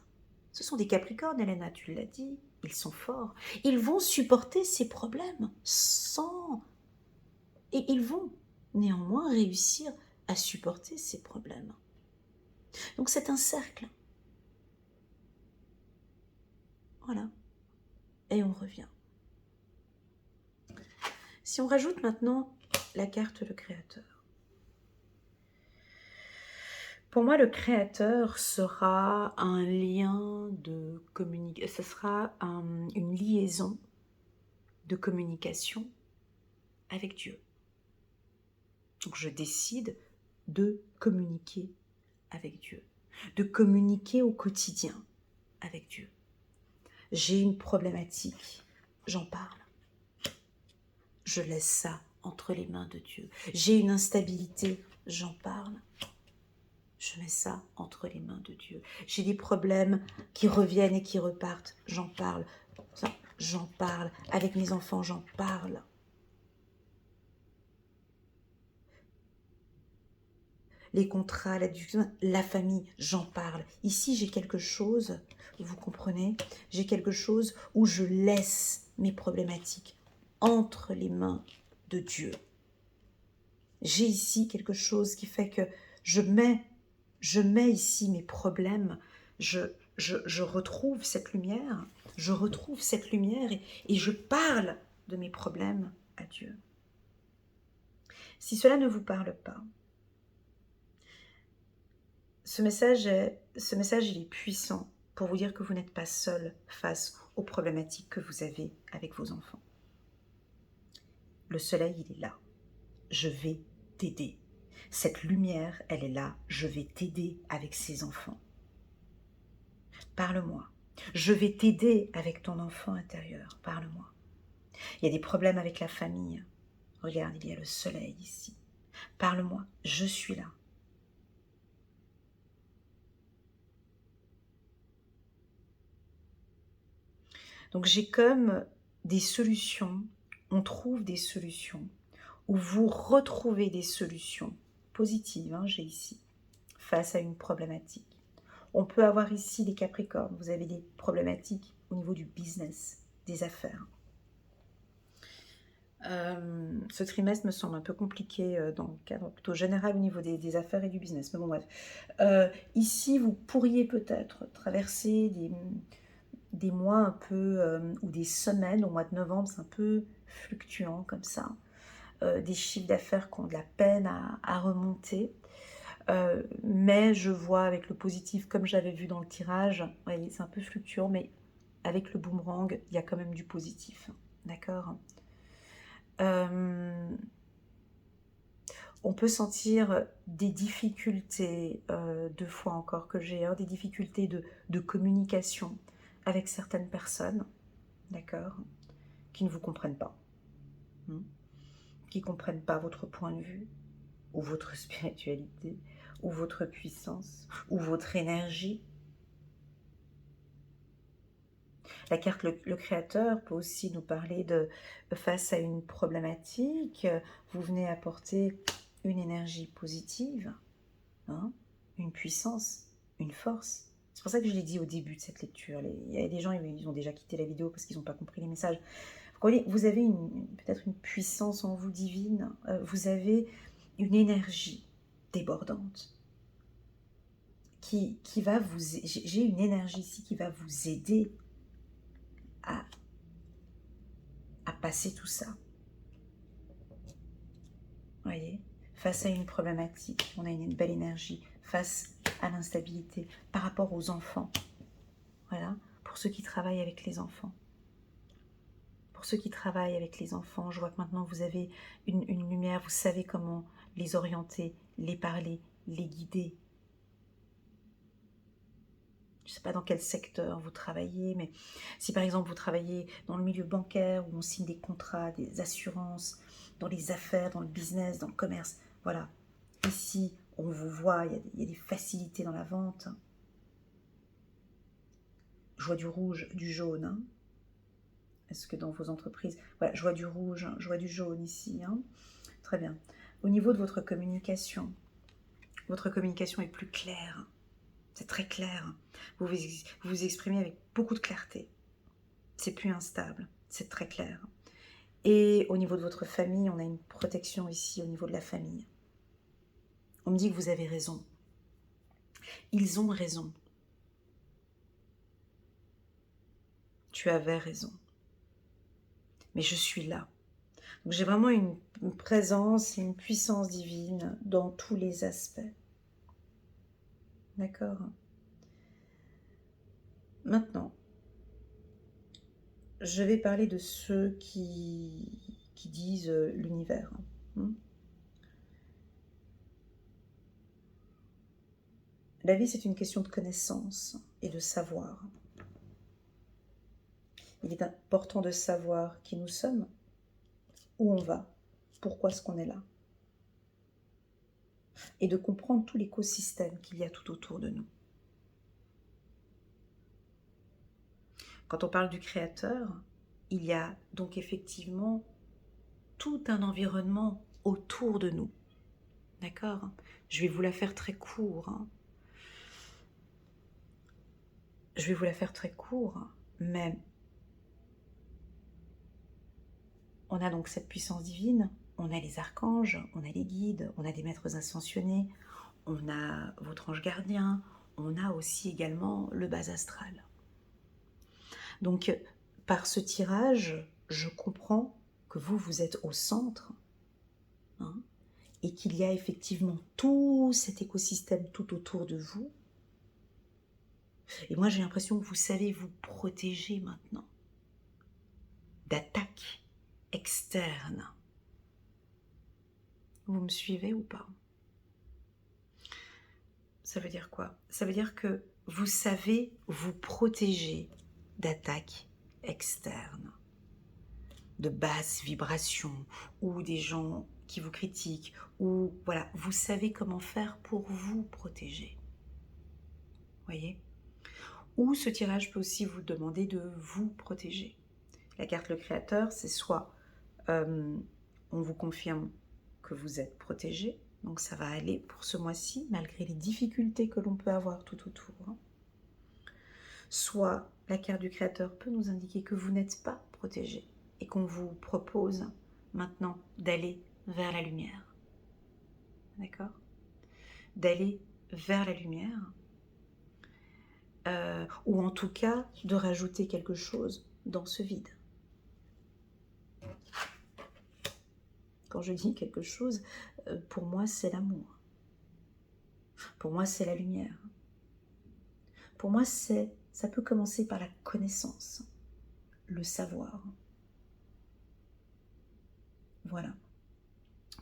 A: Ce sont des Capricornes, Elena, tu l'as dit. Ils sont forts. Ils vont supporter ces problèmes sans... Et ils vont néanmoins réussir à supporter ces problèmes. Donc c'est un cercle. Voilà. Et on revient. Si on rajoute maintenant la carte le Créateur. Pour moi, le Créateur sera un lien de communication. Ce sera une liaison de communication avec Dieu. Donc je décide de communiquer avec Dieu, de communiquer au quotidien avec Dieu. J'ai une problématique, j'en parle. Je laisse ça entre les mains de Dieu. J'ai une instabilité, j'en parle. Je mets ça entre les mains de Dieu. J'ai des problèmes qui reviennent et qui repartent, j'en parle. J'en parle. Avec mes enfants, j'en parle. les contrats, la famille, j'en parle. Ici, j'ai quelque chose, vous comprenez, j'ai quelque chose où je laisse mes problématiques entre les mains de Dieu. J'ai ici quelque chose qui fait que je mets ici mes problèmes, je retrouve cette lumière, et je parle de mes problèmes à Dieu. Si cela ne vous parle pas, ce message, il est puissant pour vous dire que vous n'êtes pas seul face aux problématiques que vous avez avec vos enfants. Le soleil, il est là. Je vais t'aider. Cette lumière, elle est là. Je vais t'aider avec ces enfants. Parle-moi. Je vais t'aider avec ton enfant intérieur. Parle-moi. Il y a des problèmes avec la famille. Regarde, il y a le soleil ici. Parle-moi. Je suis là. Donc j'ai comme des solutions, on trouve des solutions, ou vous retrouvez des solutions positives, j'ai ici, face à une problématique. On peut avoir ici les Capricornes, vous avez des problématiques au niveau du business, des affaires. Ce trimestre me semble un peu compliqué dans le cadre plutôt général au niveau des affaires et du business, mais bon bref. Ici, vous pourriez peut-être traverser des mois un peu, ou des semaines, au mois de novembre, c'est un peu fluctuant comme ça. Des chiffres d'affaires qui ont de la peine à remonter. Mais je vois avec le positif, comme j'avais vu dans le tirage, voyez, c'est un peu fluctuant, mais avec le boomerang, il y a quand même du positif. D'accord ? On peut sentir des difficultés, deux fois encore que j'ai, des difficultés de communication avec certaines personnes, d'accord, qui ne vous comprennent pas, qui ne comprennent pas votre point de vue, ou votre spiritualité, ou votre puissance, ou votre énergie. La carte le créateur peut aussi nous parler de face à une problématique, vous venez apporter une énergie positive, une puissance, une force. C'est pour ça que je l'ai dit au début de cette lecture. Il y a des gens, ils ont déjà quitté la vidéo parce qu'ils n'ont pas compris les messages. Vous voyez, vous avez peut-être une puissance en vous divine, vous avez une énergie débordante qui va vous... J'ai une énergie ici qui va vous aider à passer tout ça. Vous voyez, face à une problématique, on a une belle énergie. Face à l'instabilité, par rapport aux enfants. Voilà, pour ceux qui travaillent avec les enfants. Pour ceux qui travaillent avec les enfants, je vois que maintenant vous avez une lumière, vous savez comment les orienter, les parler, les guider. Je ne sais pas dans quel secteur vous travaillez, mais si par exemple vous travaillez dans le milieu bancaire, où on signe des contrats, des assurances, dans les affaires, dans le business, dans le commerce, voilà. Ici, on vous voit, il y a des facilités dans la vente. Je vois du rouge, du jaune. Est-ce que dans vos entreprises... Voilà, je vois du rouge, je vois du jaune ici. Très bien. Au niveau de votre communication est plus claire. C'est très clair. Vous vous exprimez avec beaucoup de clarté. C'est plus instable. C'est très clair. Et au niveau de votre famille, on a une protection ici au niveau de la famille. On me dit que vous avez raison. Ils ont raison. Tu avais raison. Mais je suis là. Donc j'ai vraiment une présence et une puissance divine dans tous les aspects. D'accord ? Maintenant, je vais parler de ceux qui disent l'univers. La vie, c'est une question de connaissance et de savoir. Il est important de savoir qui nous sommes, où on va, pourquoi est-ce qu'on est là. Et de comprendre tout l'écosystème qu'il y a tout autour de nous. Quand on parle du Créateur, il y a donc effectivement tout un environnement autour de nous. D'accord? Je vais vous la faire très court, hein. Je vais vous la faire très court, mais on a donc cette puissance divine, on a les archanges, on a les guides, on a des maîtres ascensionnés, on a votre ange gardien, on a aussi également le bas astral. Donc, par ce tirage, je comprends que vous êtes au centre, hein, et qu'il y a effectivement tout cet écosystème tout autour de vous. Et moi, j'ai l'impression que vous savez vous protéger maintenant d'attaques externes. Vous me suivez ou pas? Ça veut dire quoi? Ça veut dire que vous savez vous protéger d'attaques externes, de basses vibrations, ou des gens qui vous critiquent, ou voilà, vous savez comment faire pour vous protéger. Voyez? Ou ce tirage peut aussi vous demander de vous protéger. La carte le créateur, c'est soit on vous confirme que vous êtes protégé, donc ça va aller pour ce mois-ci, malgré les difficultés que l'on peut avoir tout autour. Hein. Soit la carte du créateur peut nous indiquer que vous n'êtes pas protégé et qu'on vous propose maintenant d'aller vers la lumière. D'accord? D'aller vers la lumière. Ou en tout cas de rajouter quelque chose dans ce vide. Quand je dis quelque chose, pour moi c'est l'amour. Pour moi c'est la lumière. Pour moi ça peut commencer par la connaissance, le savoir. Voilà.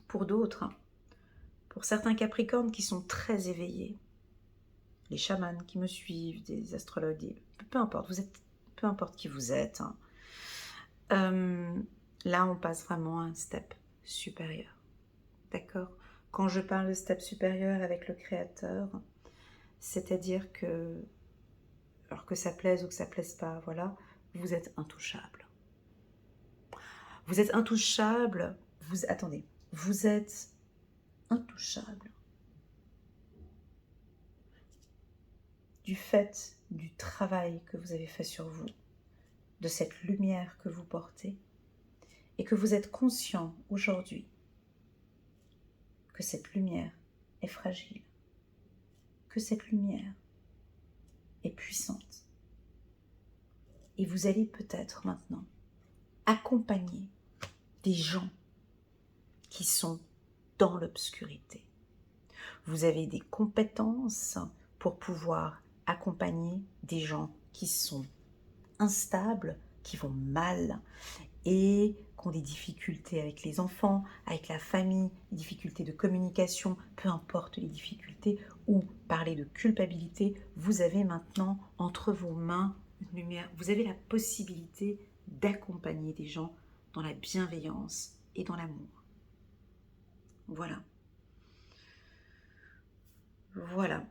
A: Pour d'autres, pour certains Capricornes qui sont très éveillés, les chamans qui me suivent, des astrologues, peu importe, peu importe qui vous êtes, hein. Là on passe vraiment à un step supérieur. D'accord? Quand je parle de step supérieur avec le créateur, c'est-à-dire que, alors que ça plaise ou que ça plaise pas, voilà, vous êtes intouchable. Vous êtes intouchable, attendez, vous êtes intouchable du fait du travail que vous avez fait sur vous, de cette lumière que vous portez, et que vous êtes conscient aujourd'hui que cette lumière est fragile, que cette lumière est puissante. Et vous allez peut-être maintenant accompagner des gens qui sont dans l'obscurité. Vous avez des compétences pour pouvoir accompagner des gens qui sont instables, qui vont mal et qui ont des difficultés avec les enfants, avec la famille, des difficultés de communication, peu importe les difficultés, ou parler de culpabilité, vous avez maintenant entre vos mains une lumière. Vous avez la possibilité d'accompagner des gens dans la bienveillance et dans l'amour. Voilà. Voilà.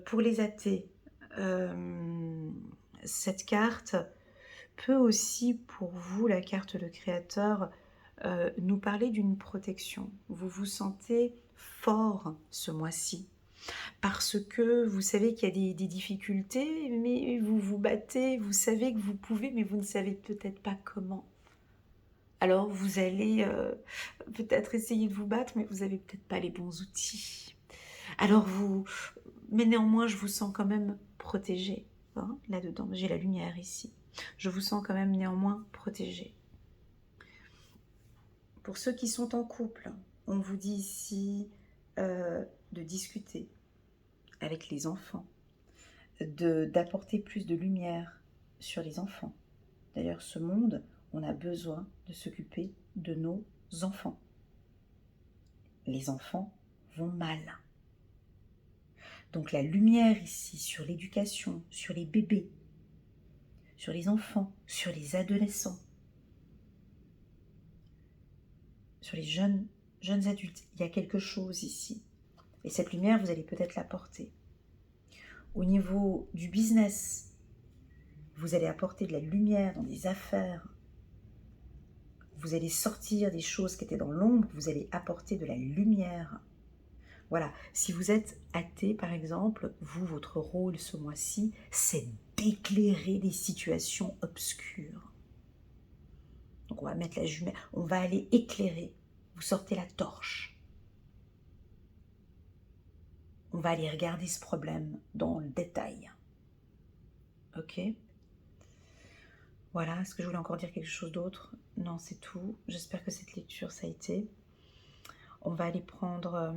A: Pour les athées, cette carte peut aussi, pour vous, la carte de créateur, nous parler d'une protection. Vous vous sentez fort ce mois-ci parce que vous savez qu'il y a des difficultés, mais vous vous battez, vous savez que vous pouvez, mais vous ne savez peut-être pas comment. Alors vous allez peut-être essayer de vous battre, mais vous n'avez peut-être pas les bons outils. Alors mais néanmoins je vous sens quand même protégé, hein, là-dedans, j'ai la lumière ici. Je vous sens quand même néanmoins protégé. Pour ceux qui sont en couple, on vous dit ici de discuter avec les enfants, d'apporter plus de lumière sur les enfants. D'ailleurs, ce monde, on a besoin de s'occuper de nos enfants. Les enfants vont mal. Donc la lumière ici sur l'éducation, sur les bébés, sur les enfants, sur les adolescents, sur les jeunes adultes, il y a quelque chose ici. Et cette lumière, vous allez peut-être la porter. Au niveau du business, vous allez apporter de la lumière dans des affaires. Vous allez sortir des choses qui étaient dans l'ombre, vous allez apporter de la lumière. Voilà, si vous êtes athée par exemple, vous, votre rôle ce mois-ci, c'est d'éclairer les situations obscures. Donc on va mettre la jumelle, on va aller éclairer. Vous sortez la torche. On va aller regarder ce problème dans le détail. Ok? Voilà, est-ce que je voulais encore dire quelque chose d'autre? Non, c'est tout. J'espère que cette lecture, ça a été. On va aller prendre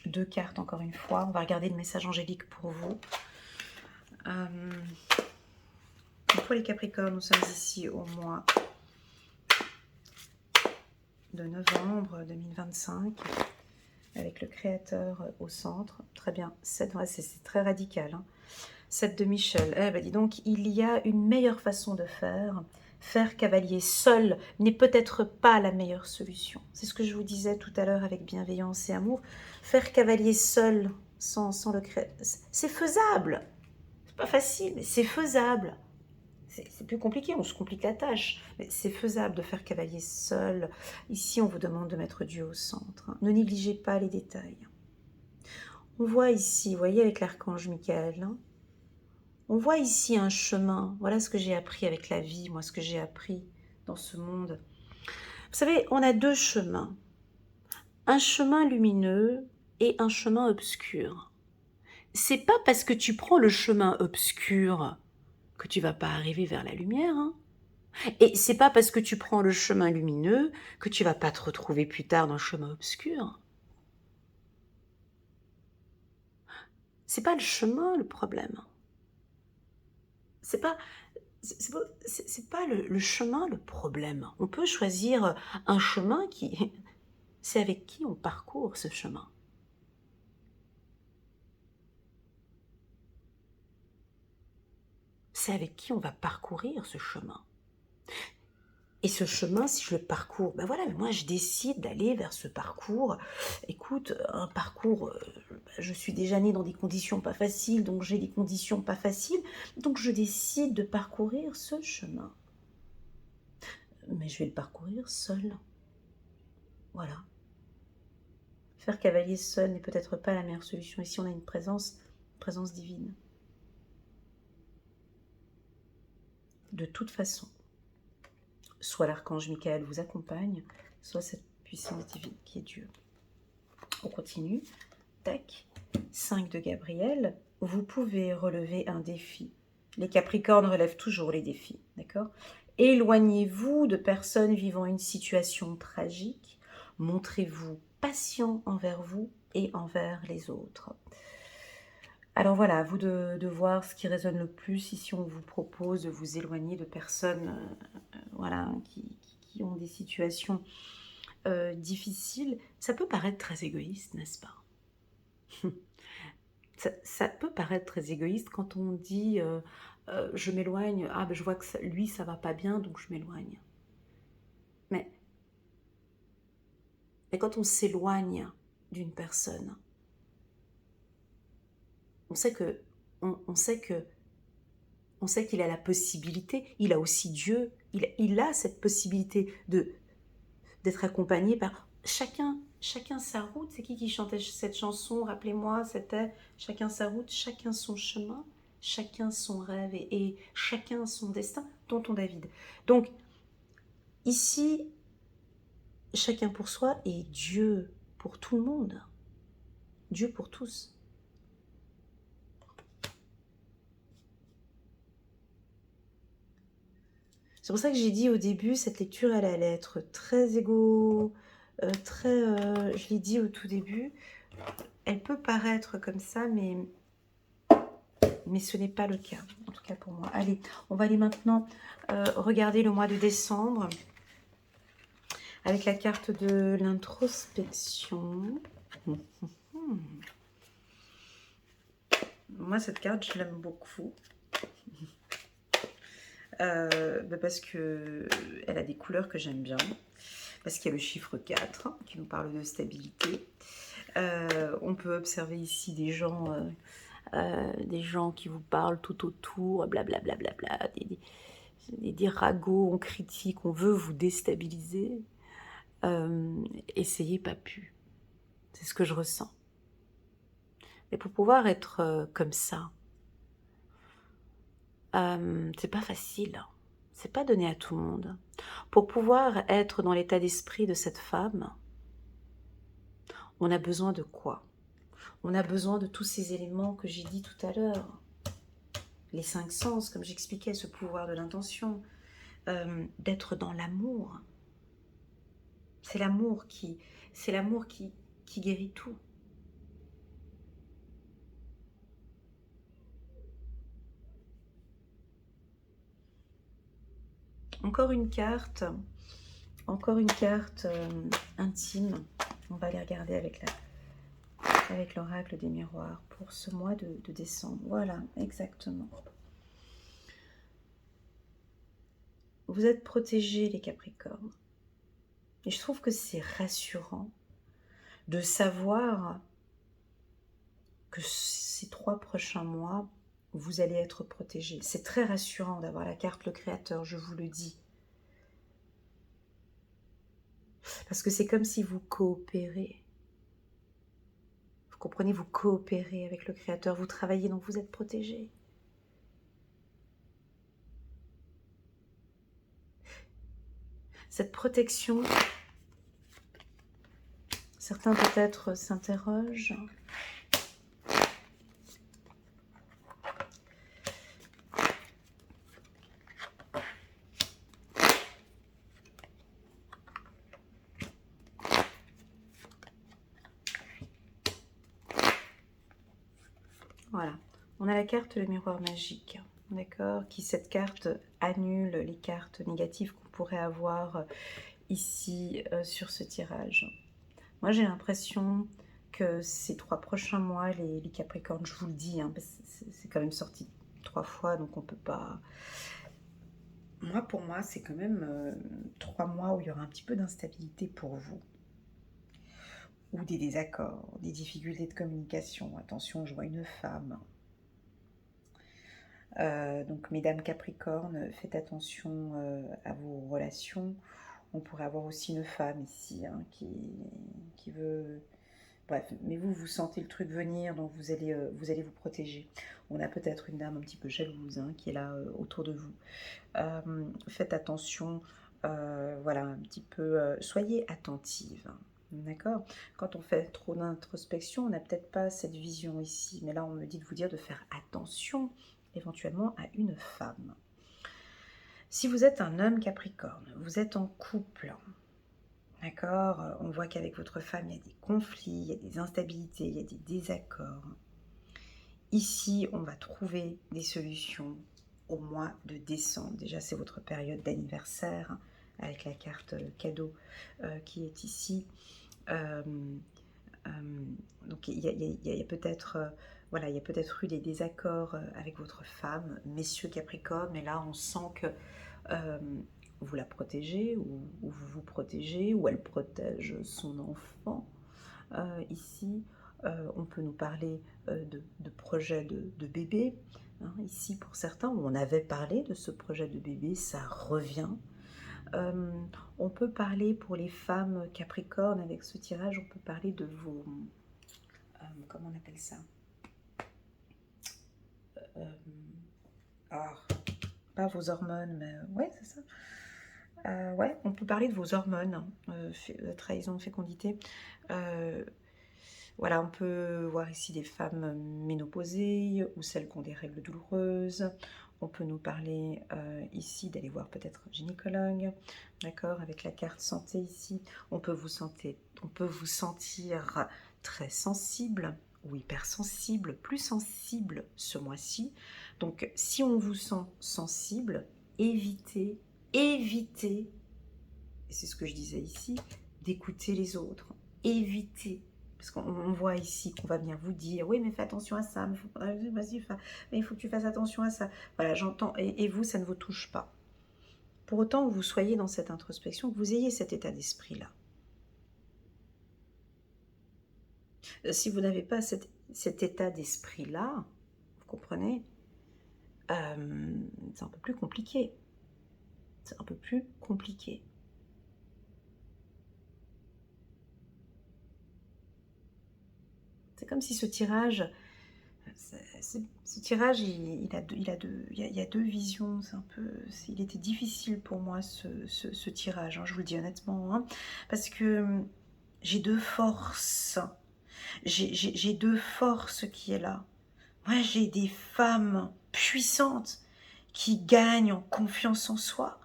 A: 2 cartes encore une fois. On va regarder le message angélique pour vous. Pour les Capricornes, nous sommes ici au mois de novembre 2025 avec le Créateur au centre. Très bien, c'est très radical. Hein. 7 de Michel. Eh ben dis donc, il y a une meilleure façon de faire. Faire cavalier seul n'est peut-être pas la meilleure solution. C'est ce que je vous disais tout à l'heure avec bienveillance et amour. Faire cavalier seul, sans le créer, c'est faisable. C'est pas facile, mais c'est faisable. C'est plus compliqué, on se complique la tâche. Mais c'est faisable de faire cavalier seul. Ici, on vous demande de mettre Dieu au centre. Ne négligez pas les détails. On voit ici, vous voyez, avec l'archange Michael, hein, on voit ici un chemin. Voilà ce que j'ai appris avec la vie, moi, ce que j'ai appris dans ce monde. Vous savez, on a 2 chemins. Un chemin lumineux et un chemin obscur. C'est pas parce que tu prends le chemin obscur que tu vas pas arriver vers la lumière. Hein. Et c'est pas parce que tu prends le chemin lumineux que tu vas pas te retrouver plus tard dans le chemin obscur. C'est pas le chemin le problème. C'est pas le chemin le problème. On peut choisir un chemin qui... C'est avec qui on parcourt ce chemin. C'est avec qui on va parcourir ce chemin. Et ce chemin, si je le parcours, ben voilà, moi je décide d'aller vers ce parcours. Écoute, un parcours, je suis déjà née dans des conditions pas faciles, donc j'ai des conditions pas faciles, donc je décide de parcourir ce chemin. Mais je vais le parcourir seule. Voilà. Faire cavalier seul n'est peut-être pas la meilleure solution. Ici, on a une présence divine. De toute façon, soit l'archange Michael vous accompagne, soit cette puissance divine qui est Dieu. On continue. Tac. 5 de Gabriel. Vous pouvez relever un défi. Les Capricornes relèvent toujours les défis, d'accord? Éloignez-vous de personnes vivant une situation tragique. Montrez-vous patient envers vous et envers les autres. Alors voilà, à vous de voir ce qui résonne le plus. Ici, on vous propose de vous éloigner de personnes voilà, qui ont des situations difficiles. Ça peut paraître très égoïste, n'est-ce pas? Ça peut paraître très égoïste quand on dit je m'éloigne, ah ben je vois que lui ça va pas bien donc je m'éloigne. Mais quand on s'éloigne d'une personne, on sait qu'il a la possibilité, il a aussi Dieu, il a cette possibilité d'être accompagné par chacun sa route. C'est qui chantait cette chanson? Rappelez-moi, c'était chacun sa route, chacun son chemin, chacun son rêve et chacun son destin, tonton David. Donc, ici, chacun pour soi et Dieu pour tout le monde. Dieu pour tous. C'est pour ça que j'ai dit au début, cette lecture, elle allait être très je l'ai dit au tout début, elle peut paraître comme ça, mais ce n'est pas le cas, en tout cas pour moi. Allez, on va aller maintenant regarder le mois de décembre avec la carte de l'introspection. Moi, cette carte, je l'aime beaucoup. Parce qu'elle a des couleurs que j'aime bien. Parce qu'il y a le chiffre 4 qui nous parle de stabilité. On peut observer ici des gens qui vous parlent tout autour, blablabla, des ragots, on critique, on veut vous déstabiliser. Essayez pas pu. C'est ce que je ressens. Et pour pouvoir être comme ça, c'est pas facile. C'est pas donné à tout le monde. Pour pouvoir être dans l'état d'esprit de cette femme, on a besoin de quoi? On a besoin de tous ces éléments que j'ai dit tout à l'heure. Les 5 sens, comme j'expliquais, ce pouvoir de l'intention, d'être dans l'amour. C'est l'amour qui guérit tout. Encore une carte, intime. On va les regarder avec l'oracle des miroirs pour ce mois de décembre. Voilà, exactement. Vous êtes protégés, les Capricornes. Et je trouve que c'est rassurant de savoir que ces 3 prochains mois, vous allez être protégés. C'est très rassurant d'avoir la carte le Créateur, je vous le dis. Parce que c'est comme si vous coopérez. Vous comprenez, vous coopérez avec le Créateur, vous travaillez, donc vous êtes protégés. Cette protection, certains peut-être s'interrogent. Voilà, on a la carte le miroir magique, d'accord, cette carte annule les cartes négatives qu'on pourrait avoir ici sur ce tirage. Moi j'ai l'impression que ces 3 prochains mois, les Capricornes, je vous le dis, hein, c'est quand même sorti 3 fois, donc on peut pas... Moi, pour moi, c'est quand même 3 mois où il y aura un petit peu d'instabilité pour vous. Ou des désaccords, des difficultés de communication. Attention, je vois une femme. Donc, mesdames Capricornes, faites attention à vos relations. On pourrait avoir aussi une femme ici hein, qui veut... Bref, mais vous sentez le truc venir, donc vous allez vous protéger. On a peut-être une dame un petit peu jalouse hein, qui est là autour de vous. Faites attention, voilà, un petit peu... soyez attentive. D'accord. Quand on fait trop d'introspection, on n'a peut-être pas cette vision ici. Mais là, on me dit de vous dire de faire attention éventuellement à une femme. Si vous êtes un homme Capricorne, vous êtes en couple, d'accord, on voit qu'avec votre femme, il y a des conflits, il y a des instabilités, il y a des désaccords. Ici, on va trouver des solutions au mois de décembre. Déjà, c'est votre période d'anniversaire, avec la carte cadeau qui est ici. Donc il y a peut-être voilà, il y a peut-être eu des désaccords avec votre femme, messieurs Capricorne, mais là on sent que vous la protégez ou vous vous protégez ou elle protège son enfant. Ici, on peut nous parler de projets de bébé. Hein, ici, pour certains, où on avait parlé de ce projet de bébé, ça revient. On peut parler pour les femmes Capricorne, avec ce tirage, on peut parler de vos... comment on appelle ça pas vos hormones, mais... ouais, c'est ça. Ouais, on peut parler de vos hormones, trahison, fécondité. Voilà, on peut voir ici des femmes ménopausées ou celles qui ont des règles douloureuses. On peut nous parler ici d'aller voir peut-être un gynécologue, d'accord, avec la carte santé ici. On peut vous sentir très sensible ou hypersensible, plus sensible ce mois-ci. Donc, si on vous sent sensible, évitez, et c'est ce que je disais ici, d'écouter les autres. Évitez. Parce qu'on voit ici qu'on va venir vous dire, oui, mais fais attention à ça, vas-y, mais il faut que tu fasses attention à ça. Voilà, j'entends, et vous, ça ne vous touche pas. Pour autant que vous soyez dans cette introspection, que vous ayez cet état d'esprit-là. Si vous n'avez pas cet état d'esprit-là, vous comprenez, c'est un peu plus compliqué. C'est un peu plus compliqué. C'est comme si ce tirage, ce tirage, il y a deux visions. Il était difficile pour moi ce tirage, hein, je vous le dis honnêtement, hein, parce que j'ai deux forces. J'ai deux forces qui est là. Moi, j'ai des femmes puissantes qui gagnent en confiance en soi.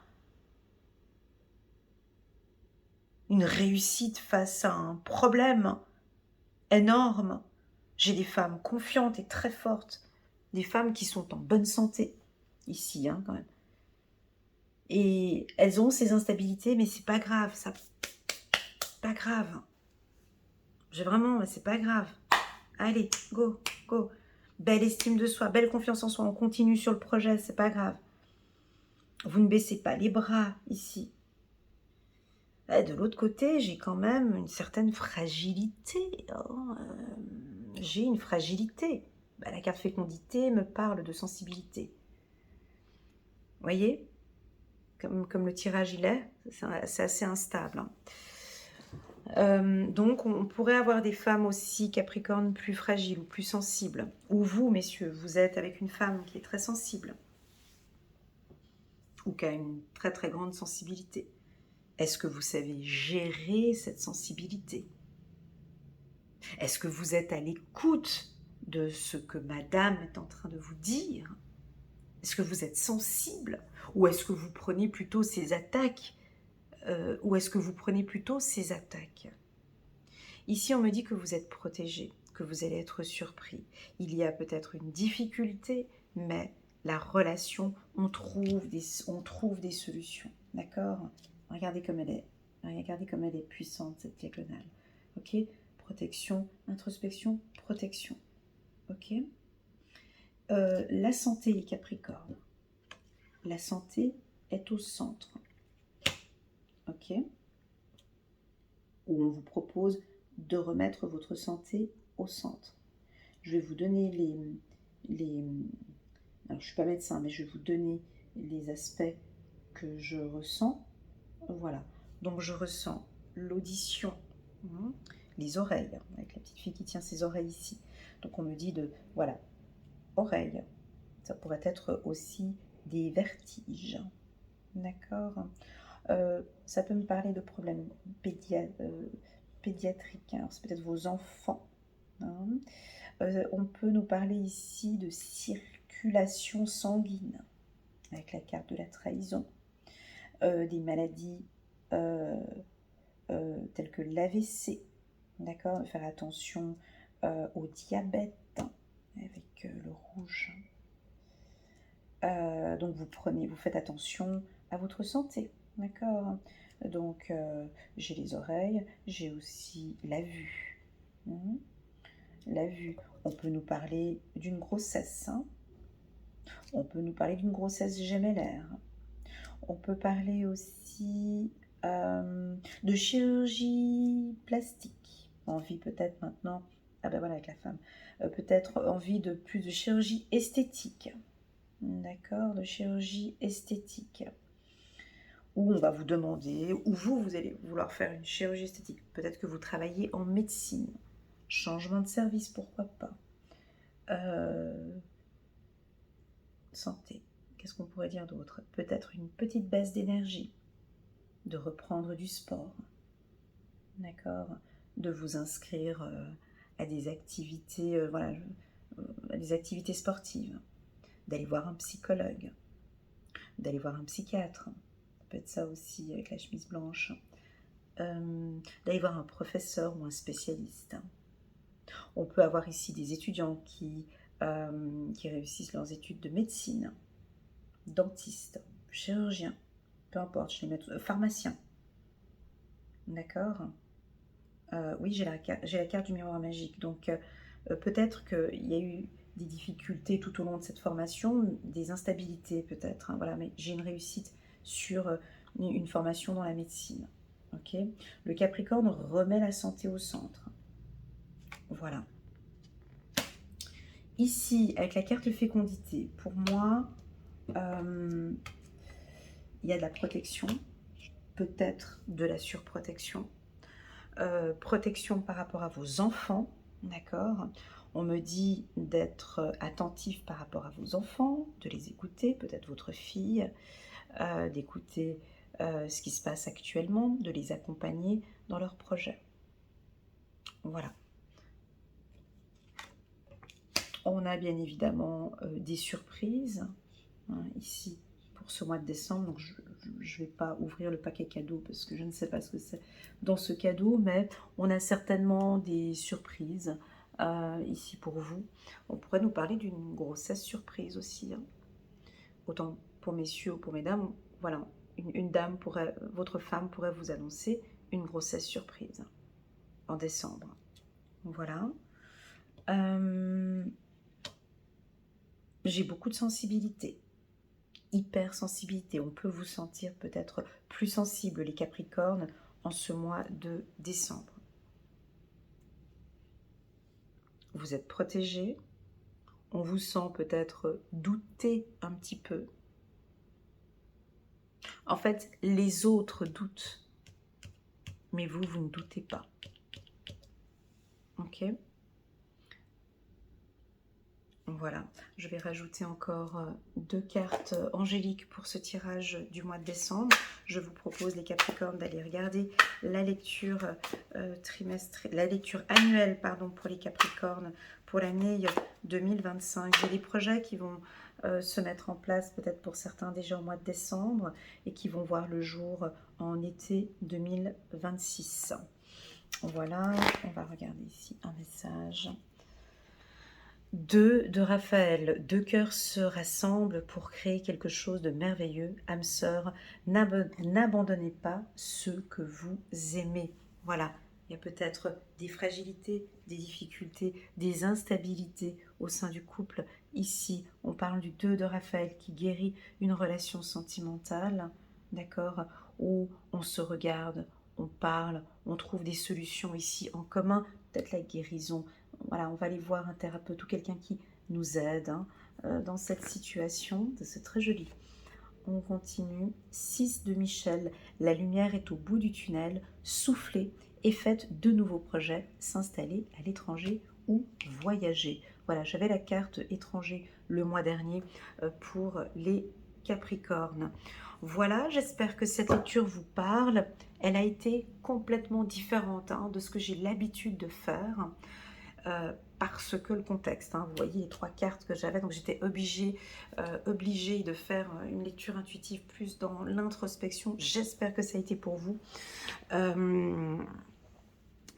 A: Une réussite face à un problème énorme. J'ai des femmes confiantes et très fortes. Des femmes qui sont en bonne santé. Ici, hein, quand même. Et elles ont ces instabilités, mais c'est pas grave. Ça, pas grave. C'est pas grave. Allez, go, go. Belle estime de soi, belle confiance en soi. On continue sur le projet, c'est pas grave. Vous ne baissez pas les bras ici. Et de l'autre côté, j'ai quand même une certaine fragilité. Hein. J'ai une fragilité. La carte fécondité me parle de sensibilité. Vous voyez, comme le tirage il est, c'est assez instable. Hein. Donc, on pourrait avoir des femmes aussi Capricorne plus fragiles ou plus sensibles. Ou vous, messieurs, vous êtes avec une femme qui est très sensible. Ou qui a une très très grande sensibilité. Est-ce que vous savez gérer cette sensibilité? Est-ce que vous êtes à l'écoute de ce que madame est en train de vous dire? Est-ce que vous êtes sensible? Ou est-ce que vous prenez plutôt ces attaques? Ici, on me dit que vous êtes protégé, que vous allez être surpris. Il y a peut-être une difficulté, mais la relation, on trouve des solutions. D'accord? Regardez comme elle est. Regardez comme elle est puissante, cette diagonale. Ok? Protection, introspection, protection. Ok? La santé, les Capricornes. La santé est au centre. Ok? Où on vous propose de remettre votre santé au centre. Je vais vous donner alors je ne suis pas médecin, mais je vais vous donner les aspects que je ressens. Voilà. Donc je ressens l'audition, les oreilles, avec la petite fille qui tient ses oreilles ici. Donc on me dit voilà, oreilles. Ça pourrait être aussi des vertiges. D'accord. Ça peut me parler de problèmes pédiatriques. Alors, c'est peut-être vos enfants. Hein. On peut nous parler ici de circulation sanguine, avec la carte de la trahison. Des maladies telles que l'AVC. D'accord. Faire attention au diabète, avec le rouge. Donc vous faites attention à votre santé, d'accord? Donc j'ai les oreilles, j'ai aussi la vue. La vue, on peut nous parler d'une grossesse, hein. On peut nous parler d'une grossesse gémellaire. On peut parler aussi de chirurgie plastique. Envie peut-être maintenant, ah ben voilà avec la femme, peut-être envie de plus de chirurgie esthétique. D'accord, de chirurgie esthétique. Où on va vous demander, ou vous allez vouloir faire une chirurgie esthétique. Peut-être que vous travaillez en médecine. Changement de service, pourquoi pas. Santé. Qu'est-ce qu'on pourrait dire d'autre? Peut-être une petite baisse d'énergie. De reprendre du sport. D'accord. De vous inscrire à des activités, à des activités sportives. D'aller voir un psychologue, d'aller voir un psychiatre, ça peut être ça aussi avec la chemise blanche, d'aller voir un professeur ou un spécialiste. On peut avoir ici des étudiants qui réussissent leurs études de médecine, dentiste, chirurgien, peu importe, je les mets pharmacien. D'accord. Oui, j'ai la carte du miroir magique, donc peut-être qu'il y a eu des difficultés tout au long de cette formation, des instabilités peut-être, hein, voilà, mais j'ai une réussite sur une formation dans la médecine. Ok. Le Capricorne remet la santé au centre. Voilà. Ici, avec la carte fécondité, pour moi, il y a de la protection, peut-être de la surprotection, protection par rapport à vos enfants, d'accord? On me dit d'être attentif par rapport à vos enfants, de les écouter, peut-être votre fille, d'écouter ce qui se passe actuellement, de les accompagner dans leurs projets. Voilà. On a bien évidemment des surprises, hein, ici pour ce mois de décembre. Donc je ne vais pas ouvrir le paquet cadeau parce que je ne sais pas ce que c'est dans ce cadeau, mais on a certainement des surprises ici pour vous. On pourrait nous parler d'une grossesse surprise aussi, hein. Autant pour messieurs ou pour mesdames. Voilà, une dame pourrait, votre femme pourrait vous annoncer une grossesse surprise en décembre. Voilà. J'ai beaucoup de sensibilité, hypersensibilité. On peut vous sentir peut-être plus sensible, les Capricornes, en ce mois de décembre. Vous êtes protégés. On vous sent peut-être douter un petit peu. En fait, les autres doutent, mais vous, vous ne doutez pas. Ok ? Voilà, je vais rajouter encore 2 cartes angéliques pour ce tirage du mois de décembre. Je vous propose, les Capricornes, d'aller regarder la lecture la lecture annuelle, pardon, pour les Capricornes pour l'année 2025. J'ai des projets qui vont se mettre en place, peut-être pour certains déjà au mois de décembre, et qui vont voir le jour en été 2026. Voilà, on va regarder ici un message. 2 de Raphaël, 2 cœurs se rassemblent pour créer quelque chose de merveilleux. Âme sœur, n'abandonnez pas ceux que vous aimez. Voilà, il y a peut-être des fragilités, des difficultés, des instabilités au sein du couple. Ici, on parle du 2 de Raphaël qui guérit une relation sentimentale, d'accord, où on se regarde, on parle, on trouve des solutions ici en commun, peut-être la guérison. Voilà, on va aller voir un thérapeute ou quelqu'un qui nous aide, hein, dans cette situation. C'est très joli. On continue. 6 de Michel. La lumière est au bout du tunnel. Soufflez et faites de nouveaux projets. S'installer à l'étranger ou voyager. Voilà, j'avais la carte étranger le mois dernier pour les Capricornes. Voilà, j'espère que cette lecture vous parle. Elle a été complètement différente, hein, de ce que j'ai l'habitude de faire. Parce que le contexte, hein, vous voyez les 3 cartes que j'avais, donc j'étais obligée de faire une lecture intuitive plus dans l'introspection. J'espère que ça a été pour vous.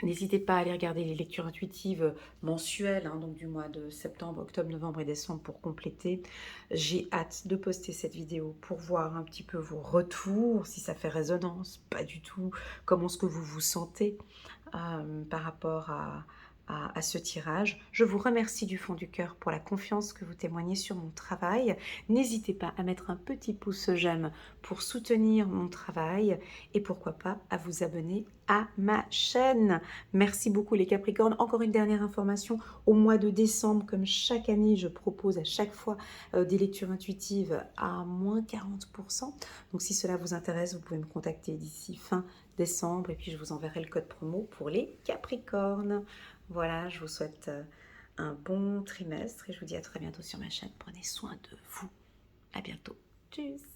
A: N'hésitez pas à aller regarder les lectures intuitives mensuelles, hein, donc du mois de septembre, octobre, novembre et décembre pour compléter. J'ai hâte de poster cette vidéo pour voir un petit peu vos retours, si ça fait résonance, pas du tout, comment est-ce que vous vous sentez par rapport à ce tirage. Je vous remercie du fond du cœur pour la confiance que vous témoignez sur mon travail. N'hésitez pas à mettre un petit pouce j'aime pour soutenir mon travail et pourquoi pas à vous abonner à ma chaîne. Merci beaucoup les Capricornes. Encore une dernière information, au mois de décembre, comme chaque année, je propose à chaque fois des lectures intuitives à moins 40%. Donc si cela vous intéresse, vous pouvez me contacter d'ici fin décembre et puis je vous enverrai le code promo pour les Capricornes. Voilà, je vous souhaite un bon trimestre et je vous dis à très bientôt sur ma chaîne. Prenez soin de vous. À bientôt. Tchuss.